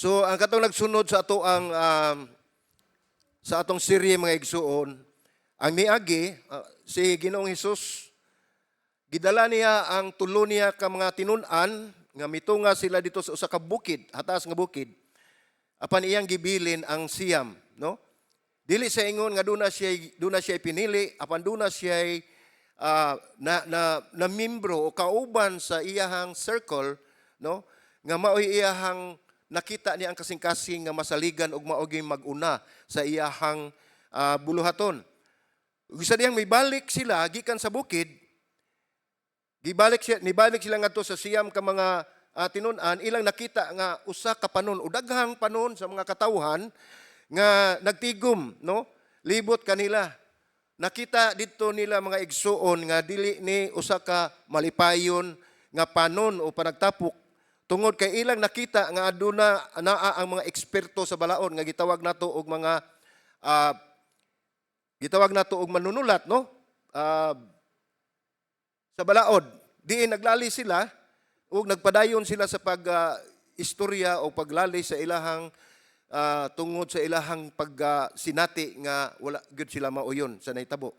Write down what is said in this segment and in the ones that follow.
So ang katong nagsunod sa ato ang sa atong serye mga igsuon, ang niagi si Ginoong Hesus gidala niya ang tulo niya ka mga tinun-an nga mitunga sila dito sa usa ka bukid, hatas nga bukid. Apan iyang gibilin ang siyam, no? Dili sa ingon nga duna siya pinili, apan duna siya na membro o kauban sa iyahang circle, no? Nga mao'y iyahang nakita niya ang kasing-kasing nga masaligan ug mao'y mag-una sa iyahang buluhaton. Gusto niyang mibalik sila gikan sa bukid. Nibalik sila ngadto sa siyam ka mga tinun-an, ilang nakita nga usa ka panon o daghang panon sa mga katawhan nga nagtigom, no? Libot kanila. Nakita dito nila mga igsuon nga dili ni usa ka malipayon nga panon o panagtapok. Tungod kay ilang nakita nga aduna naa ang mga eksperto sa balaod nga gitawag nato og mga manunulat, no? Sa balaod, diin naglali sila ug nagpadayon sila sa istorya o paglali sa ilahang tungod sa ilahang sinati nga wala gyud sila mauyon sa nahitabo.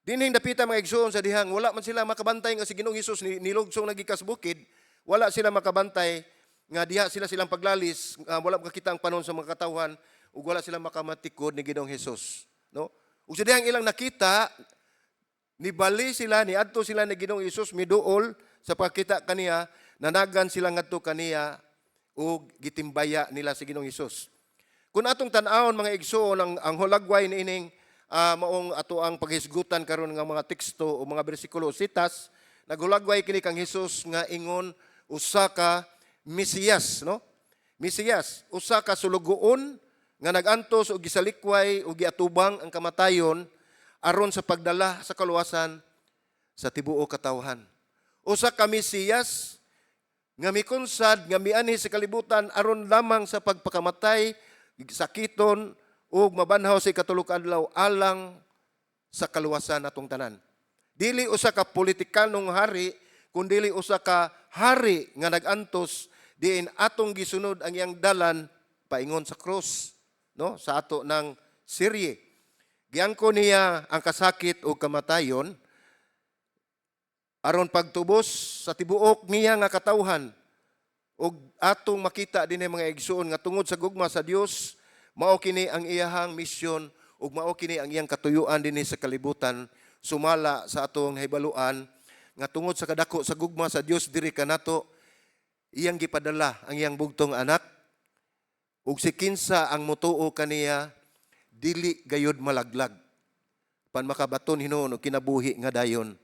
Dinhing dapita mga igsoon sa dihang wala man sila makabantay nga si Ginoong Hesus nilugsong nagikas bukid, wala sila makabantay nga diha silang paglalis, wala makakita ang panon sa mga katawhan ug wala sila makamatikod ni Ginoong Hesus, no? Ug sa dihang ilang nakita, nibali sila, niadto sila ni Ginoong Hesus miduol sa pagkita kaniya, nanagan sila ngadto kaniya o gitimbaya nila si Ginoong Hesus. Kung atong tan-awon mga igsoon ang hulagway niining maong ato ang paghisgutan karon nga mga teksto o mga bersikulo sitas, naghulagway kini kang Hesus nga ingon usa ka Mesiyas, no? Mesiyas, usa ka sulugoon nga nagantos og gisalikway o giatubang ang kamatayon aron sa pagdala sa kaluwasan sa tibuok katawhan. Usa ka Mesiyas nga mikunsad nga mianhi sa kalibutan aron lamang sa pagpakamatay, sakiton ug mabanhaw sa ikatulok adlaw alang sa kaluwasan natong tanan. Dili usa ka politikanong hari, kundi usa ka hari nga nagantos diin atong gisunod ang iyang dalan paingon sa cross, no? Sa ato ng serye. Giangko niya ang kasakit o kamatayon aron pagtubos sa tibuok niya nga katawhan ug atong makita din mga igsoon nga tungod sa gugma sa Dios mao kini ang iyahang misyon ug mao kini ang iyang katuyuan dinhi sa kalibutan sumala sa atong hibaluan nga tungod sa kadako sa gugma sa Dios diri kanato iyang gipadala ang iyang bugtong anak ug si kinsa ang motuo kaniya dili gayud malaglag pan makabaton hinuon og kinabuhi nga dayon.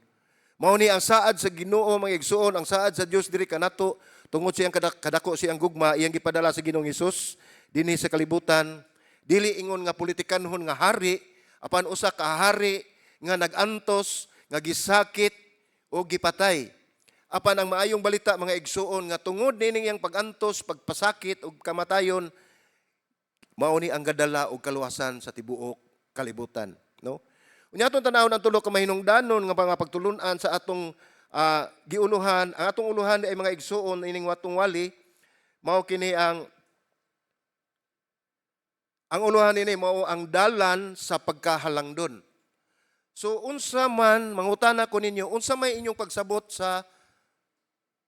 Mao ni ang saad sa Ginoo mga igsoon, ang saad sa Dios diri kanato tungod sa iyang kadako siyang gugma iyang gipadala sa Ginoong Hesus dinhi sa kalibutan, dili ingon nga politikanhon nga hari, apan usa ka hari nga nagantos, nga gisakit o gipatay. Apan ang maayong balita mga igsoon nga tungod nining iyang pagantos, pagpasakit ug kamatayon mao ni ang gadala og kaluwasan sa tibuok kalibutan, no? Unya atong tanawon ang tulo ka mahinungdanon nga mga pagtulun-an sa atong giuluhan. Ang atong uluhan ay mga igsuon ining watong wali mao kini ang uluhan ini mao ang dalan sa pagkahalangdon. So unsa man mangutana ko ninyo, unsa may inyong pagsabot sa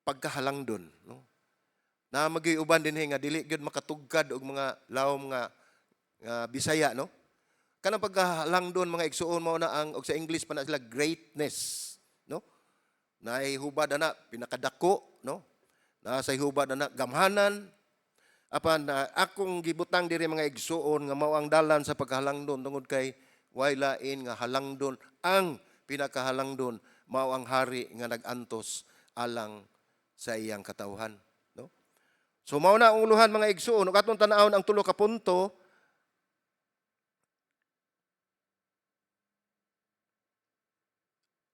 pagkahalangdon, no? Na magiuban dinhi nga dili gyud makatugkad og mga lawom nga Bisaya, no? Kanang pagkahalangdon mga igsuon mao na ang og sa English pa na sila greatness, no? Naay hubad ana pinakadako, no? Na sa hubad ana gamhanan. Apan akong gibutang diri mga igsuon nga mao ang dalan sa pagkahalangdon tungod kay way lain nga halangdon, ang pinakahalangdon mao ang hari nga nagantos alang sa iyang katawhan, no? So mao na ang uluhan mga igsuon ug atong tan-awon ang tulo ka punto.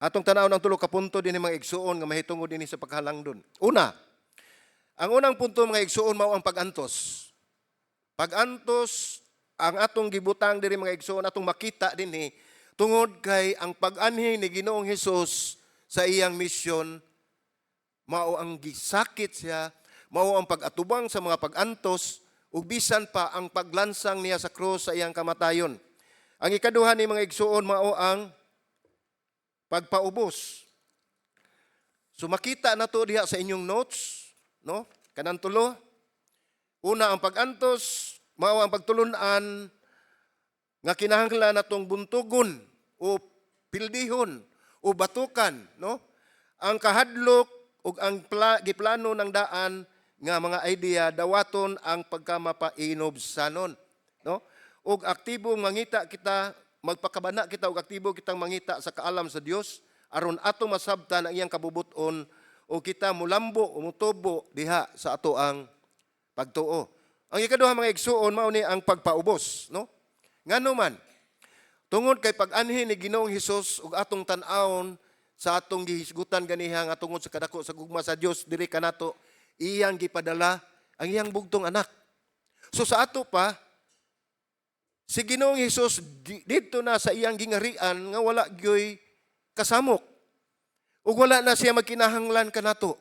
Atong tanaw ng tulo ka punto din mga igsuon nga mahitungod dinhi sa paghalangdon. Una, ang unang punto mga igsuon mao ang pagantos. Pagantos ang atong gibutang diri mga igsuon atong makita dinhi tungod kay ang pag-anhi ni Ginoong Hesus sa iyang misyon mao ang gisakit siya, mao ang pag-atubang sa mga pag-antos, ug bisan pa ang paglansang niya sa krus sa iyang kamatayon. Ang ikaduha ni mga igsuon mao ang pagpaubos. So makita na to diha sa inyong notes, no? Kanang tulo. Una ang pag-antos, mao ang pagtulunan nga kinahanglan natong buntugon o pildihon o batukan, no? Ang kahadlok ug ang giplano ng daan nga mga idea dawaton ang pagkamapainobsanon, no? Ug aktibo mangita kita, magpakabana kita og aktibo kitang mangita sa kaalam sa Dios aron ato masabtan ang iyang kabubuton o kita mulambo o mutubo diha sa ato ang pagtuo. Ang ikaduha mga igsuon mao ni ang pagpaubos, no? Ngano man tungod kay pag-anhi ni Ginoong Hesus ug atong tan-awon sa atong gihisgutan ganiha nga tungod sa kadako sa gugma sa Dios diri kanato iyang gipadala ang iyang bugtong anak. So sa ato pa si Ginoong Hesus dito na sa iyang gingarian nga wala gyoy kasamok. Ug wala na siya magkinahanglan kanato.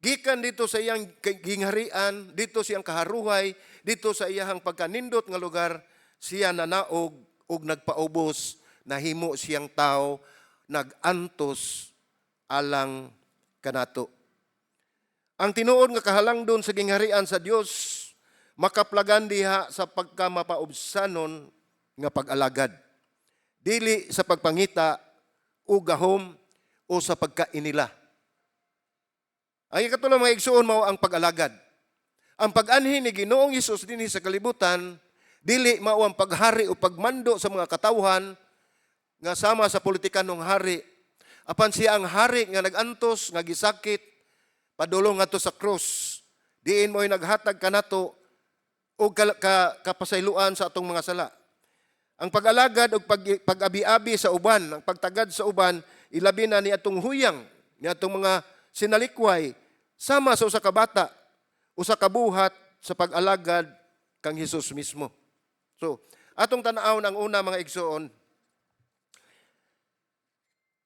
Gikan dito sa iyang gingharian, dito siyang kaharuhay, dito sa iyang pagkanindot nga lugar, siya nanaog ug nagpaubos, nahimo siyang tao, nagantos alang kanato. Ang tinuod nga kahalangdon sa gingharian sa Dios, makaplagan diha sa pagkamapaubsanon nga pag-alagad. Dili sa pagpangita o gahom o sa pagkainila. Ang ikatulo mga igsuon mao ang pag-alagad. Ang pag-anhi ni Ginoong Hesus dinhi sa kalibutan, dili mao ang paghari o pagmando sa mga katawhan nga sama sa politikanong hari. Apan siya ang hari nga nagantos, nga gisakit, padulong ngadto sa krus. Diin mo'y naghatag kanato o kapasayloan sa atong mga sala. Ang pag-alagad o pag-abi-abi sa uban, ang pagtagad sa uban, ilabi na ni atong huyang, ni atong mga sinalikway, sama sa usa ka bata, usa ka buhat sa pag-alagad kang Hesus mismo. So, atong tan-awon ang una mga igsoon.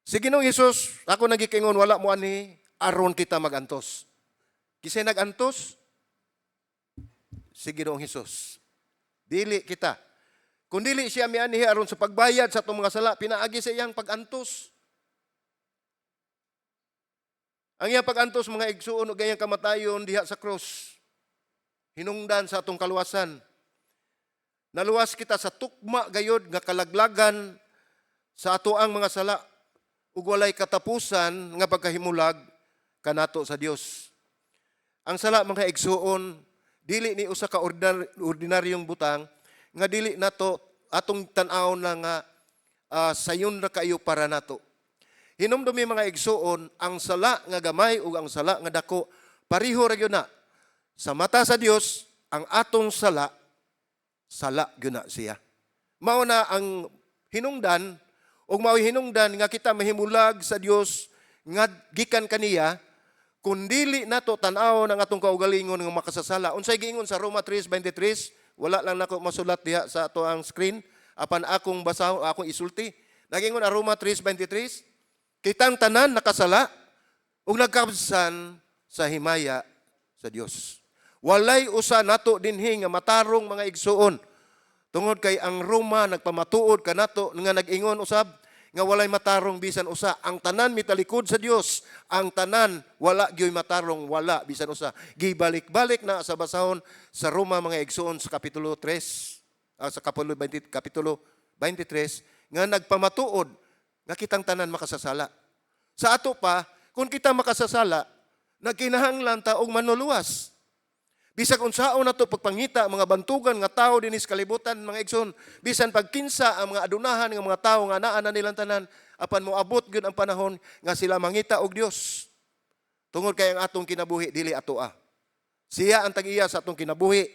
Si Ginoong Hesus, ako nagikingon wala mo ani aron kita magantos. Kisay nagantos? Si Ginoong Hesus. Dili kita. Kung dili siya mianhi aron sa pagbayad sa atong mga sala, pinaagi sa iyang pag-antos. Ang iyang pag-antos mga igsuon ug gayang kamatayon diha sa cross. Hinungdan sa atong kaluwasan. Naluwas kita sa tukma gayod nga kalaglagan sa ato ang mga sala ug walay katapusan nga pagkahimulag kanato sa Dios. Ang sala mga igsuon dili ni usa ka ordinaryong butang nga dili nato atong tan-aw na nga sayon na kayo para nato. Hinumdumi mga igsuon, ang sala nga gamay ug ang sala nga dako pareho ra gyud na. Sa mata sa Dios, ang atong sala gyud na siya. Mao na ang hinungdan ug mao'y hinungdan nga kita mahimulag sa Dios nga gikan kaniya kun dili nato tan-aw ang atong kaugalingon nga makasasala. Unsay giingon sa Roma 3:23? Wala lang nako masulat diha sa ato ang screen. Apan akong basahon, akong isulti. Nagingon ang Roma 3:23, kitang tanan nakasala ug nagkabsan sa himaya sa Dios. Walay usa nato dinhi nga matarong mga igsuon. Tungod kay ang Roma nagpamatuod kanato nga nag-ingon usab nga walay matarong bisan usa. Ang tanan mitalikod sa Dios, ang tanan wala gyoy matarong, wala bisan usa. Gibalik-balik na sa basahon sa Roma mga igsoon sa kapitulo 3, sa kapitulo 23 nga nagpamatuod nga kitang tanan makasasala. Sa ato pa, kung kita makasasala, nagkinahanglan ta og manuluwas. Bisag unsaon nato pagpangita mga bantugan nga tao dinis kalibutan mga igsoon, bisan pagkinsa ang mga adunahan nga mga tao nga naa na nilang tanan, apan moabot gyud ang panahon nga sila mangita og Dios. Tungod kay ang atong kinabuhi dili atoa. Siya ang tag-iya sa atong kinabuhi.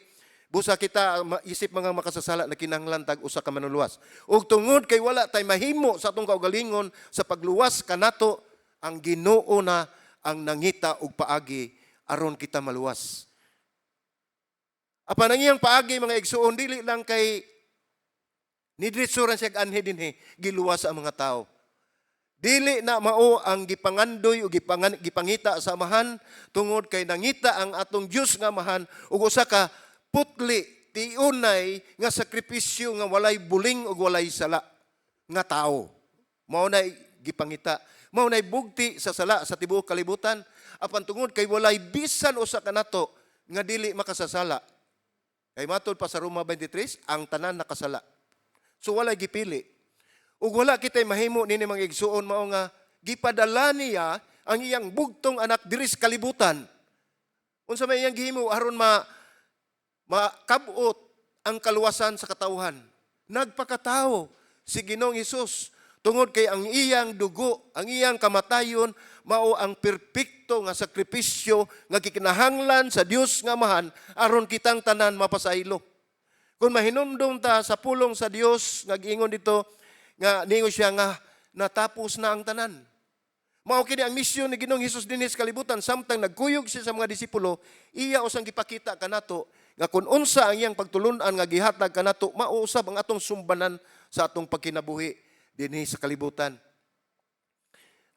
Busa kita isip mga makasasala na kinahanglan tag usa ka manuluwas. Ug tungod kay wala tay mahimo sa atong kaugalingon sa pagluwas kanato, ang Ginoo na ang nangita og paagi aron kita maluwas. Apan ang iyang paagi mga igsuon dili lang kay nidritso ra siya anhi dinhi giluwas ang mga tao. Dili na mao ang gipangandoy o gipangita sa amahan tungod kay nangita ang atong Dios nga amahan ug usa ka putli tiunay nga sakripisyo nga walay buling ug walay sala nga tao. Mao nay gipangita. Mao nay bugti sa sala sa tibuok kalibutan apan tungod kay walay bisan usa kanato nga dili makasasala. Kay matod pa sa Roma 23, ang tanan nakasala. So walay gipili. Ug wala kitay mahimo nini mga igsuon mao nga gipadala niya ang iyang bugtong anak diri sa kalibutan. Unsa may iyang gihimo aron makabot ang kaluwasan sa katawhan. Nagpakatao si Ginoong Hesus tungod kay ang iyang dugo, ang iyang kamatayon mao ang perpekto nga sakripisyo nga gikinahanglan sa Dios nga amahan aron kitang tanan mapasaylo. Kung mahinumdum ta sa pulong sa Dios nga giingon dito nga ningon siya nga natapos na ang tanan. Mao kini ang misyon ni Ginoong Hesus dinhi sa kalibutan samtang nagkuyog siya sa mga disipulo, iya usang gipakita kanato nga kun unsa ang iyang pagtulun-an nga gihatag kanato mauusab ang atong sumbanan sa atong pagkinabuhi dinhi sa kalibutan.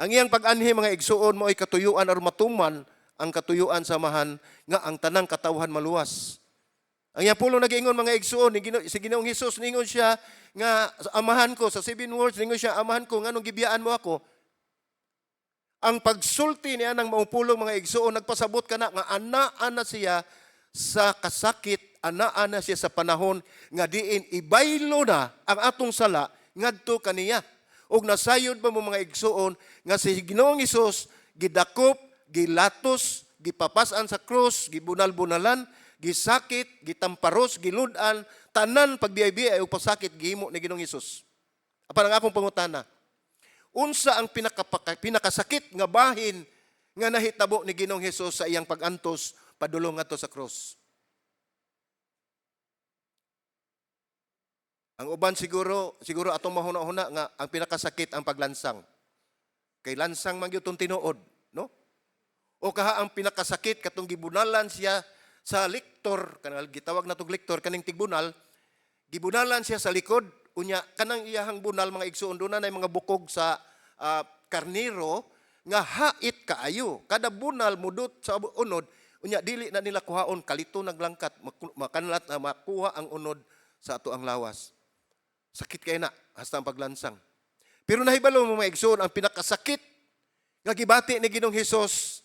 Ang iyang pag-anhi mga igsuon mo ay katuyuan aron matuman ang katuyuan sa amahan nga ang tanang katawhan maluwas. Ang iyang pulong nag-iingon mga igsuon si Ginoong Hesus ningon siya nga amahan ko sa 7 words ningon siya amahan ko nganong gibiyaan mo ako. Ang pagsulti niya ng maupulong mga igsuon nagpasabot kana nga anaa na siya sa kasakit, anaa na siya sa panahon nga diin ibaylo na ang atong sala ngadto kaniya. Ug nasayod ba mo mga igsuon nga si Ginoong Hesus gidakop, gilatos, gipapasan sa krus, gibunal-bunalan, gisakit, gitamparos, giludan, tanan pagbiay-biay o pasakit gihimo ni Ginoong Hesus. Apan ang akong pangutana, unsa ang pinakasakit nga bahin nga nahitabo ni Ginoong Hesus sa iyang pagantos padulong ngadto sa krus? Ang uban siguro atong mahuna-huna nga ang pinakasakit ang paglansang. Kay lansang man gyud tinuod, no? O kaha ang pinakasakit katong gibunalan siya sa liktor, kanang gitawag na tog liktor kaning tigbunal, gibunalan siya sa likod, unya kanang iyahang bunal mga igsuon doon na mga bukog sa karniro nga hait kaayo. Kada bunal mudot sa unod, unya dili na nila kuhaon kalito naglangkat makanlat na makuha ang unod sa ato ang lawas. Sakit kay na hasta ang paglansang. Pero nahibalo mo mga igsuon ang pinakasakit nga gibati ni Ginoong Hesus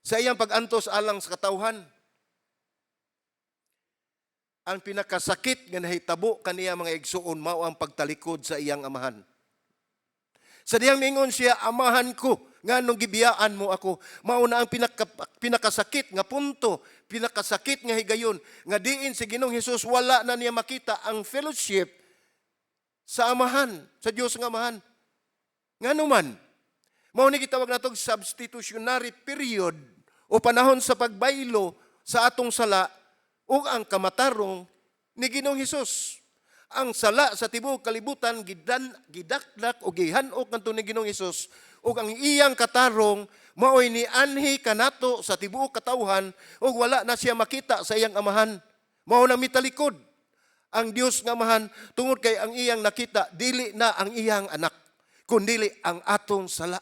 sa iyang pagantos alang sa katawhan. Ang pinakasakit nga nahitabo kaniya mga igsuon mao ang pagtalikod sa iyang amahan. Sa diyang mingon siya, amahan ko, nga nung gibiyaan mo ako, mao na ang pinakasakit nga punto, pinakasakit nga higayon, nga diin si Ginoong Hesus wala na niya makita ang fellowship sa amahan, sa Diyos nga amahan. Nga naman, mao ni gitawag natong substitutionary period o panahon sa pagbaylo sa atong sala ug ang kamatarong ni Ginoong Hesus. Ang sala sa tibuok kalibutan gidakdak o gihanok ngadto ni Ginoong Hesus ug ang iyang katarong maoy ni anhi kanato sa tibuok katawhan ug wala na siya makita sa iyang amahan. Mao na mitalikod ang Dios nga amahan tungod kay ang iyang nakita dili na ang iyang anak kundi ang atong sala.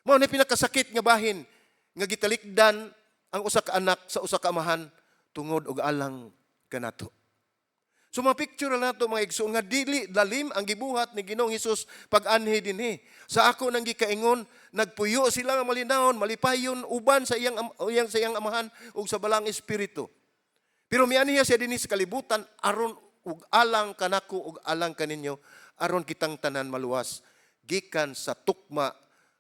Mao ni pinakasakit nga bahin nga gitalikdan ang usa ka anak sa usa ka amahan tungod og alang kanato. So mapicture na nato mga igsoon nga dili lalim ang gibuhat ni Ginoong Hesus pag-anhi dinhi. Sa ako nang gikaingon, nagpuyo sila nga malinawon, malipayon uban sa iyang amahan ug sa balang espiritu. Pero mianiya siya dinhi sa kalibutan aron ug alang kanako ug alang kaninyo aron kitang tanan maluwas gikan sa tukma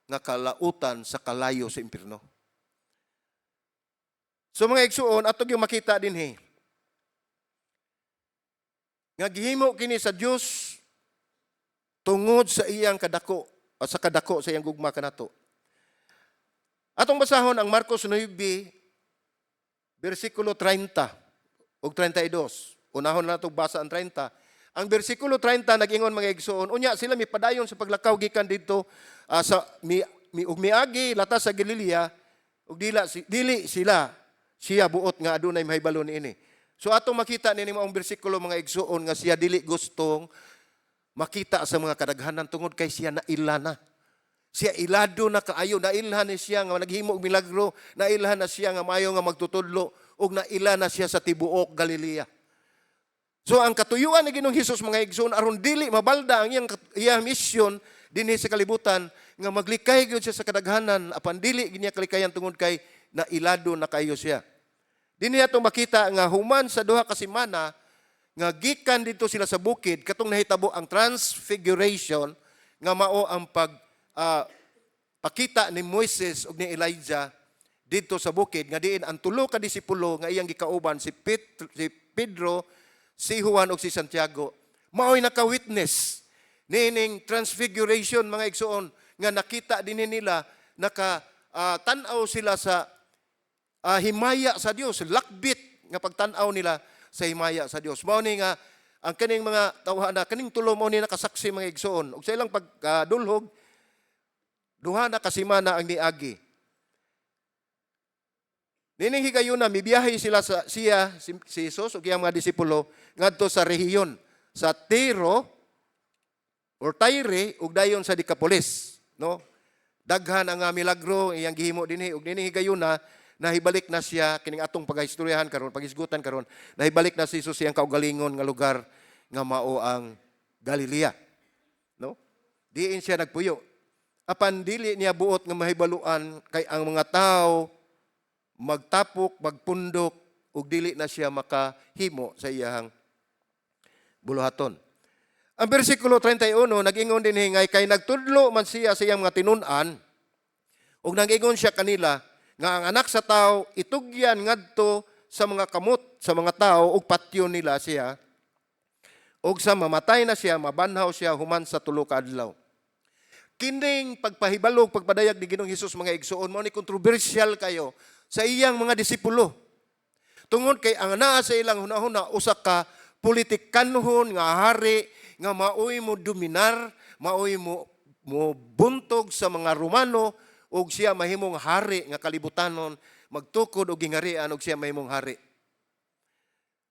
nga kalautan sa kalayo sa impierno. So mga igsoon atog yung makita dinhi nga gihimo kini sa Dios tungod sa iyang kadako o sa kadako sa iyang gugma kanato. Atong basahon ang Marcos 9 bersikulo 30 ug 32. Unahon na natong basa ang 30. Ang bersikulo 30 nag-ingon mga igsoon, unya sila mipadayon sa paglakaw gikan didto sa miagi latas sa Galilea ug dili siya buot nga adunay mahibalo niini. So atong makita nini maong bersikulo mga igsuon nga siya dili gustong makita sa mga kadaghanan tungod kay siya naila na. Siya ilado na kaayo, nailhan na siya nga naghimo og milagro, nailhan na siya nga maayo nga magtutudlo, ug nailhan na siya sa tibuok Galilea. So ang katuyuan ni Ginoong Hesus mga igsoon aron dili mabalda ang iyang mission dinhi sa kalibutan nga maglikay gyud siya sa kadaghanan apan dili ginya kalikayan tungod kay nailado na kayo siya. Dinhi ato makita nga human sa duha ka semana nga gikan dito sila sa bukid katong nahitabo ang transfiguration nga mao ang pakita ni Moises ug ni Elijah dito sa bukid nga diin ang tulo ka disipulo nga iyang gikauban si Pedro, si Juan ug si Santiago mao'y naka-witness nining transfiguration mga igsoon nga nakita din nila tan-aw sila sa himaya sa Dios, lakbit nga pagtan-aw nila sa himaya sa Dios. Mao ni nga ang kaning mga tawhana kaning tulo mao ni nakasaksi mga igsoon ug sa ilang pagdulhog duha na ka semana ang niagi. Nining higayuna mibiyahe sila si Jesus ug iyang mga disipulo ngadto sa rehiyon sa Tyre ug dayon sa Decapolis, no? Daghan ang milagro iyang gihimo dinhi ug nining higayuna nahibalik na siya kining atong pagahistoryahan karon, pagisgutan karon, nahibalik na si Jesus iyang kaugalingon nga lugar nga mao ang Galilea, no? Diin siya nagpuyo. Apan dili niya buot nga mahibaluan kay ang mga tao magtapok, magpundok ug dili na siya makahimo sa iyang buluhaton. Ang bersikulo 31 nag-ingon din hingay kay nagtudlo man siya sa iyang mga tinun-an ug nag-ingon siya kanila nga ang anak sa tao itugyan ngadto sa mga kamot sa mga tao ug patyo nila siya ug sa mamatay na siya mabanhaw siya human sa tulo ka adlaw. Kining pagpahibalog, pagpadayag ni Ginoong Hesus mga igsoon, mao ni kontrobersyal kayo sa iyang mga disipulo. Tungod kay ang naa sa ilang hunahuna usa ka politikanhon nga hari nga maoy mo dominar, maoy mo buntog sa mga Romano ug siya mahimong hari nga kalibutanon, magtukod og gingarian ug siya mahimong hari.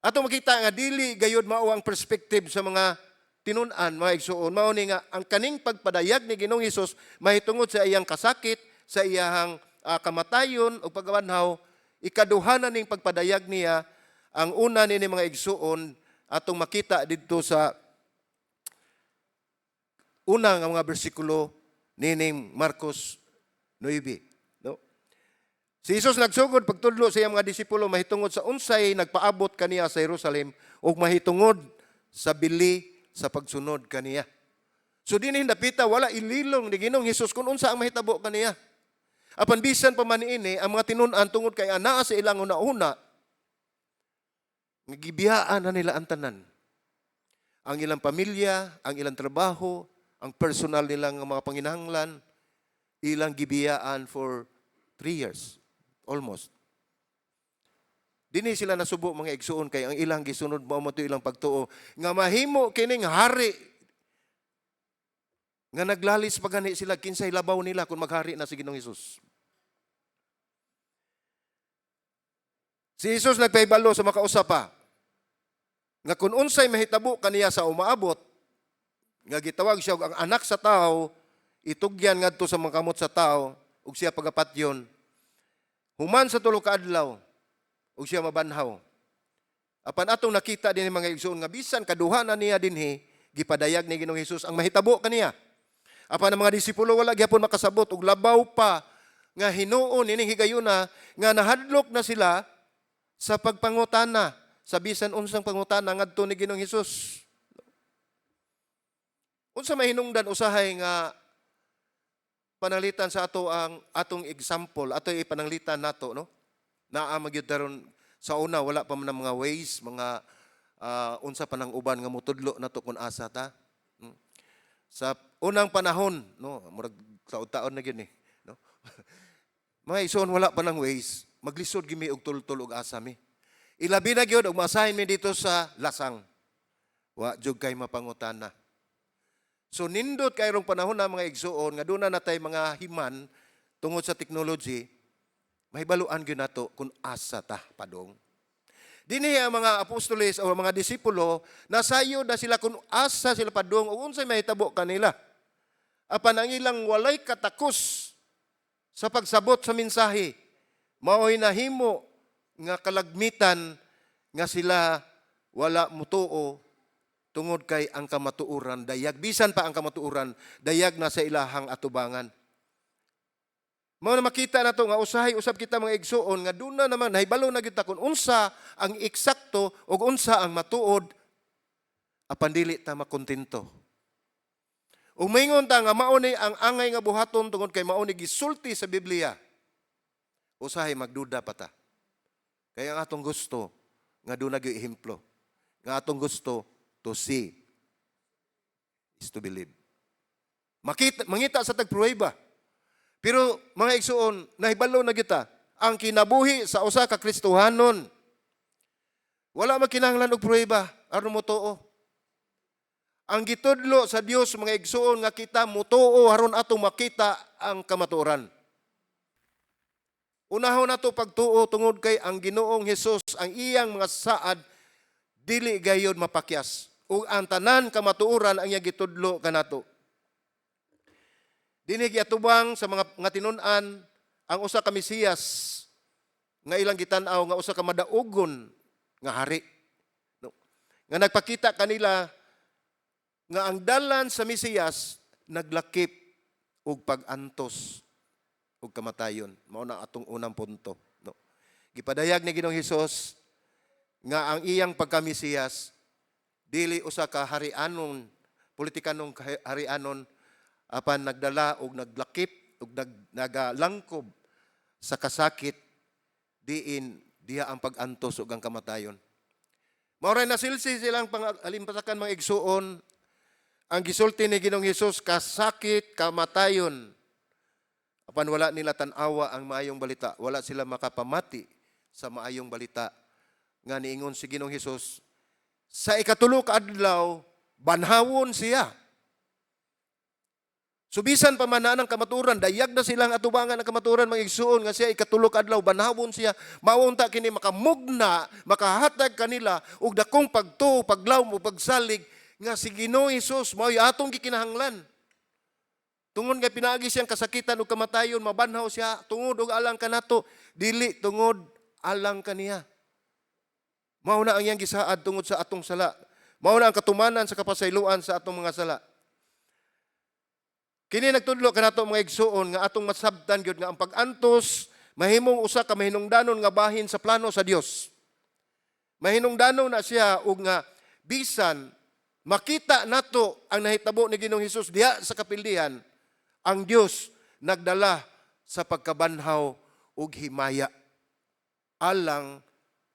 Ato makita nga dili gayud mao ang perspective sa mga tinun-an mga igsoon, mao ni nga ang kaning pagpadayag ni Ginoong Hesus mahitungod sa iyang kasakit, sa iyang kamatayon o pagbanhaw, ikaduhanan ning pagpadayag niya ang una ni mga igsoon atong makita didto sa una nga mga bersikulo nining Marcos 9, no? Si Jesus nagsugod pagtudlo sa iyang mga disipulo mahitungod sa unsay nagpaabot kaniya sa Jerusalem ug mahitungod sa bili sa pagsunod kaniya. So dinhi napita wala ililong ni Ginoong Hesus kung unsa ang mahitabo kaniya. Apan bisan pa man ini ang mga tinun-an tungod kay anaa sa ilang una-una nagibiyaan na nila ang tanan. Ang ilang pamilya, ang ilang trabaho, ang personal nilang mga panginahanglan, ilang gibiyaan for 3 years almost. Dini sila nasubo mga igsuon kay ang ilang gisunod mao mo ilang pagtuo nga mahimo kining hari nga naglalis pagani sila kinsay labaw nila kung maghari na si Ginoong Hesus. Si Jesus nagpahibalo sa makausapa nga kung unsay mahitabo kaniya sa umaabot nga gitawag siya ang anak sa tao itugyan ngadto sa mga kamot sa tao ug siya pagapatyon human sa tulo ka adlaw ug siya mabanhaw. Apan atong nakita din mga igsoon nga bisan kaduha na niya dinhi gipadayag ni Ginoong Hesus ang mahitabo kaniya. Apan ang mga disipulo wala gyapon makasabot ug labaw pa nga hinuon ining higayuna nga nahadlok na sila sa pagpangutana sa bisan unsang pangutana ngadto ni Ginoong Hesus. Unsa mahinungdan usahay nga pananglitan sa ato ang atong example, ato ipananglitan nato, no? Naa magyud daron sa una wala pa man mga ways, mga unsa pa nang uban nga mutudlo nato kun asa ta. Sa unang panahon, no, murag taon na gyud no. Mga ison wala pa nang ways, maglisod gimi og tultul og asa mi. Ilabi na gyud og maasahin mi dito sa lasang. Wa jud kay mapangutana. So nindot kayrong panahon na mga igsuon nga doon na natay mga himan tungod sa technology, mahibaluan gyud nato kung asa ta padong. Dinhi ang mga apostoles o mga disipulo nasayo na sila kung asa sila padong o unsay mahitabo kanila. apan ang ilang walay katakos sa pagsabot sa mensahe, mao'y nahimo nga kalagmitan nga sila wala mutuo tungod kay ang kamatuoran dayag. Bisan pa ang kamatuoran, dayag na sa ilahang atubangan. Mao na makita nato nga usahay usab kita mga igsuon nga duna naman nahibalo na kita kung unsa ang eksakto ug unsa ang matuod apan dili ta makontento. Ug maingon ta nga mao ni ang angay nga buhaton tungod kay mao ni gisulti sa Biblia. Usahay magduda pa ta. Kaya ang atong gusto nga doon nag-ihemplo. Nga atong gusto to see is to believe. Mangita sa tagpruweba. Pero mga igsuon, nahibalo na kita, ang kinabuhi sa usa ka Kristohanon, wala makinahanglan og pruweba, aron mo tuo. Ang gitudlo sa Dios mga igsuon nga kita mutuo aron atong makita ang kamatuoran. Unahon nato pagtuo tungod kay ang Ginoong Hesus ang iyang mga saad dili gayud mapakyas. Ug ang tanan kamatuoran ang iyang gitudlo kanato. Dinhi giatubang sa mga tinun-an ang usa ka Mesiyas nga ilang gitan-aw nga usa ka madaugon nga hari. No? Nga nagpakita kanila nga ang dalan sa Mesiyas naglakip og pag-antos og kamatayon. Mao na atong unang punto. No? Gipadayag ni Ginoong Hesus nga ang iyang pagka-Mesiyas dili usa ka harianon, politikanong harianon apan nagdala og naglakip og nagalangkob sa kasakit diha ang pag-antos ug ang kamatayon. Maoray nasilsi silang pangalimpasakan mga igsuon ang gisulti ni Ginoong Hesus kasakit, kamatayon. Apan wala nila tan-awa ang maayong balita, wala sila makapamati sa maayong balita nga niingon si Ginoong Hesus sa ikatulo ka adlaw banhawon siya. Subisan pa man na ng kamaturan, dayag na silang atubangan ng kamaturan mga igsuon nga siya ikatulok adlaw banhawon siya, maunta kini makamugna, makahatag kanila og dakong pagtuo, paglaw o pagsalig nga si Ginoong Hesus mao'y atong gikinahanglan. Tungod nga pinaagi siyang kasakitan ug kamatayon, mabanhaw siya tungod og alang kanato, dili tungod alang kaniya. Mao na ang iyang gisaad tungod sa atong sala. Mao na ang katumanan sa kapasayloan sa atong mga sala. Kini nagtudlo kanato mga igsuon nga atong masabtan gyud nga ang pag-antos mahimong usa ka mahinungdanon nga bahin sa plano sa Dios. Mahinungdanon na siya ug nga bisan makita nato ang nahitabo ni Ginoong Hesus diha sa kapildihan, ang Dios nagdala sa pagkabanhaw ug himaya alang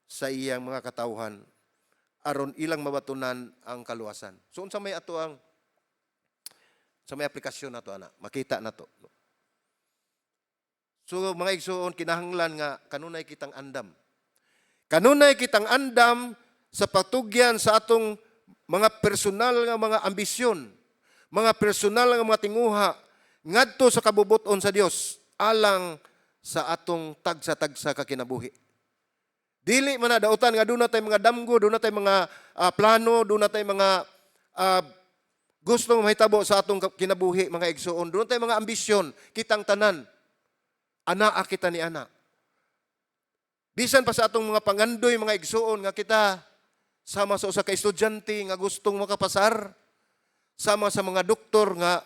sa iyang mga katawhan aron ilang mabatunan ang kaluwasan. So unsa may ato ang sa may aplikasyon na to, ana, makita na to. So, mga igsuon, kinahanglan nga, kanunay kitang andam. Kanunay kitang andam sa patugyan sa atong mga personal nga mga ambisyon, mga personal nga mga tinguha, ngadto sa kabubuton sa Dios, alang sa atong tagsa-tagsa kakinabuhi. Dili man na dautan nga doon na tayo mga damgo, doon na tayo mga plano, doon na tayo mga gusto mahitabo sa atong kinabuhi, mga igsuon. Doon tayo mga ambisyon, kitang tanan. Anaa kita ni ana. Bisan pa sa atong mga pangandoy, mga igsuon, nga kita sama sa usa ka estudyante nga gustong makapasar, sama sa mga doktor nga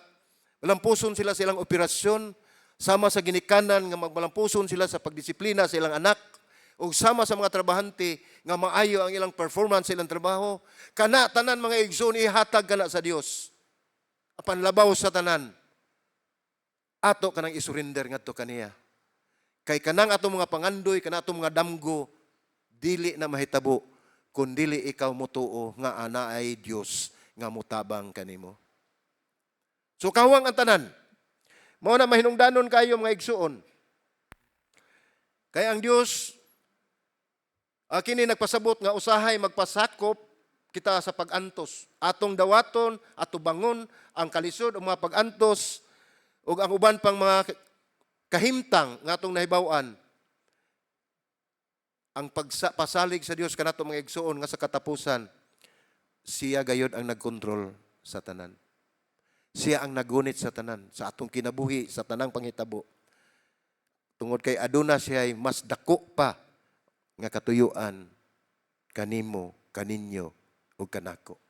malampuson sila sa ilang operasyon, sama sa ginikanan nga magmalampuson sila sa pagdisiplina sa ilang anak, o sama sa mga trabahante nga maayo ang ilang performance sa ilang trabaho, kana tanan mga igsoon ihatag kana sa Dios. Apan labaw sa tanan, ato kanang isurrender ngadto kaniya. Kay kanang ato mga pangandoy, kanang ato mga damgo, dili na mahitabo kun dili ikaw mutuo nga ana ay Dios nga mutabang kanimo. So kawang ang tanan. Mao na mahinungdanon kayo mga igsoon. Kay ang Dios kini nagpasabot nga usahay magpasakop kita sa pag-antos. Atong dawaton, ato bangon ang kalisod o mga pag-antos ug ang uban pang mga kahimtang nga atong nahibaw-an. Ang pasalig sa Dios kanato mga igsuon nga sa katapusan, siya gayud ang nagkontrol sa tanan. Siya ang nagunit sa tanan, sa atong kinabuhi, sa tanang panghitabo. Tungod kay aduna siya ay mas dako pa nga katuyuan kanimo, kaninyo, ug kanako.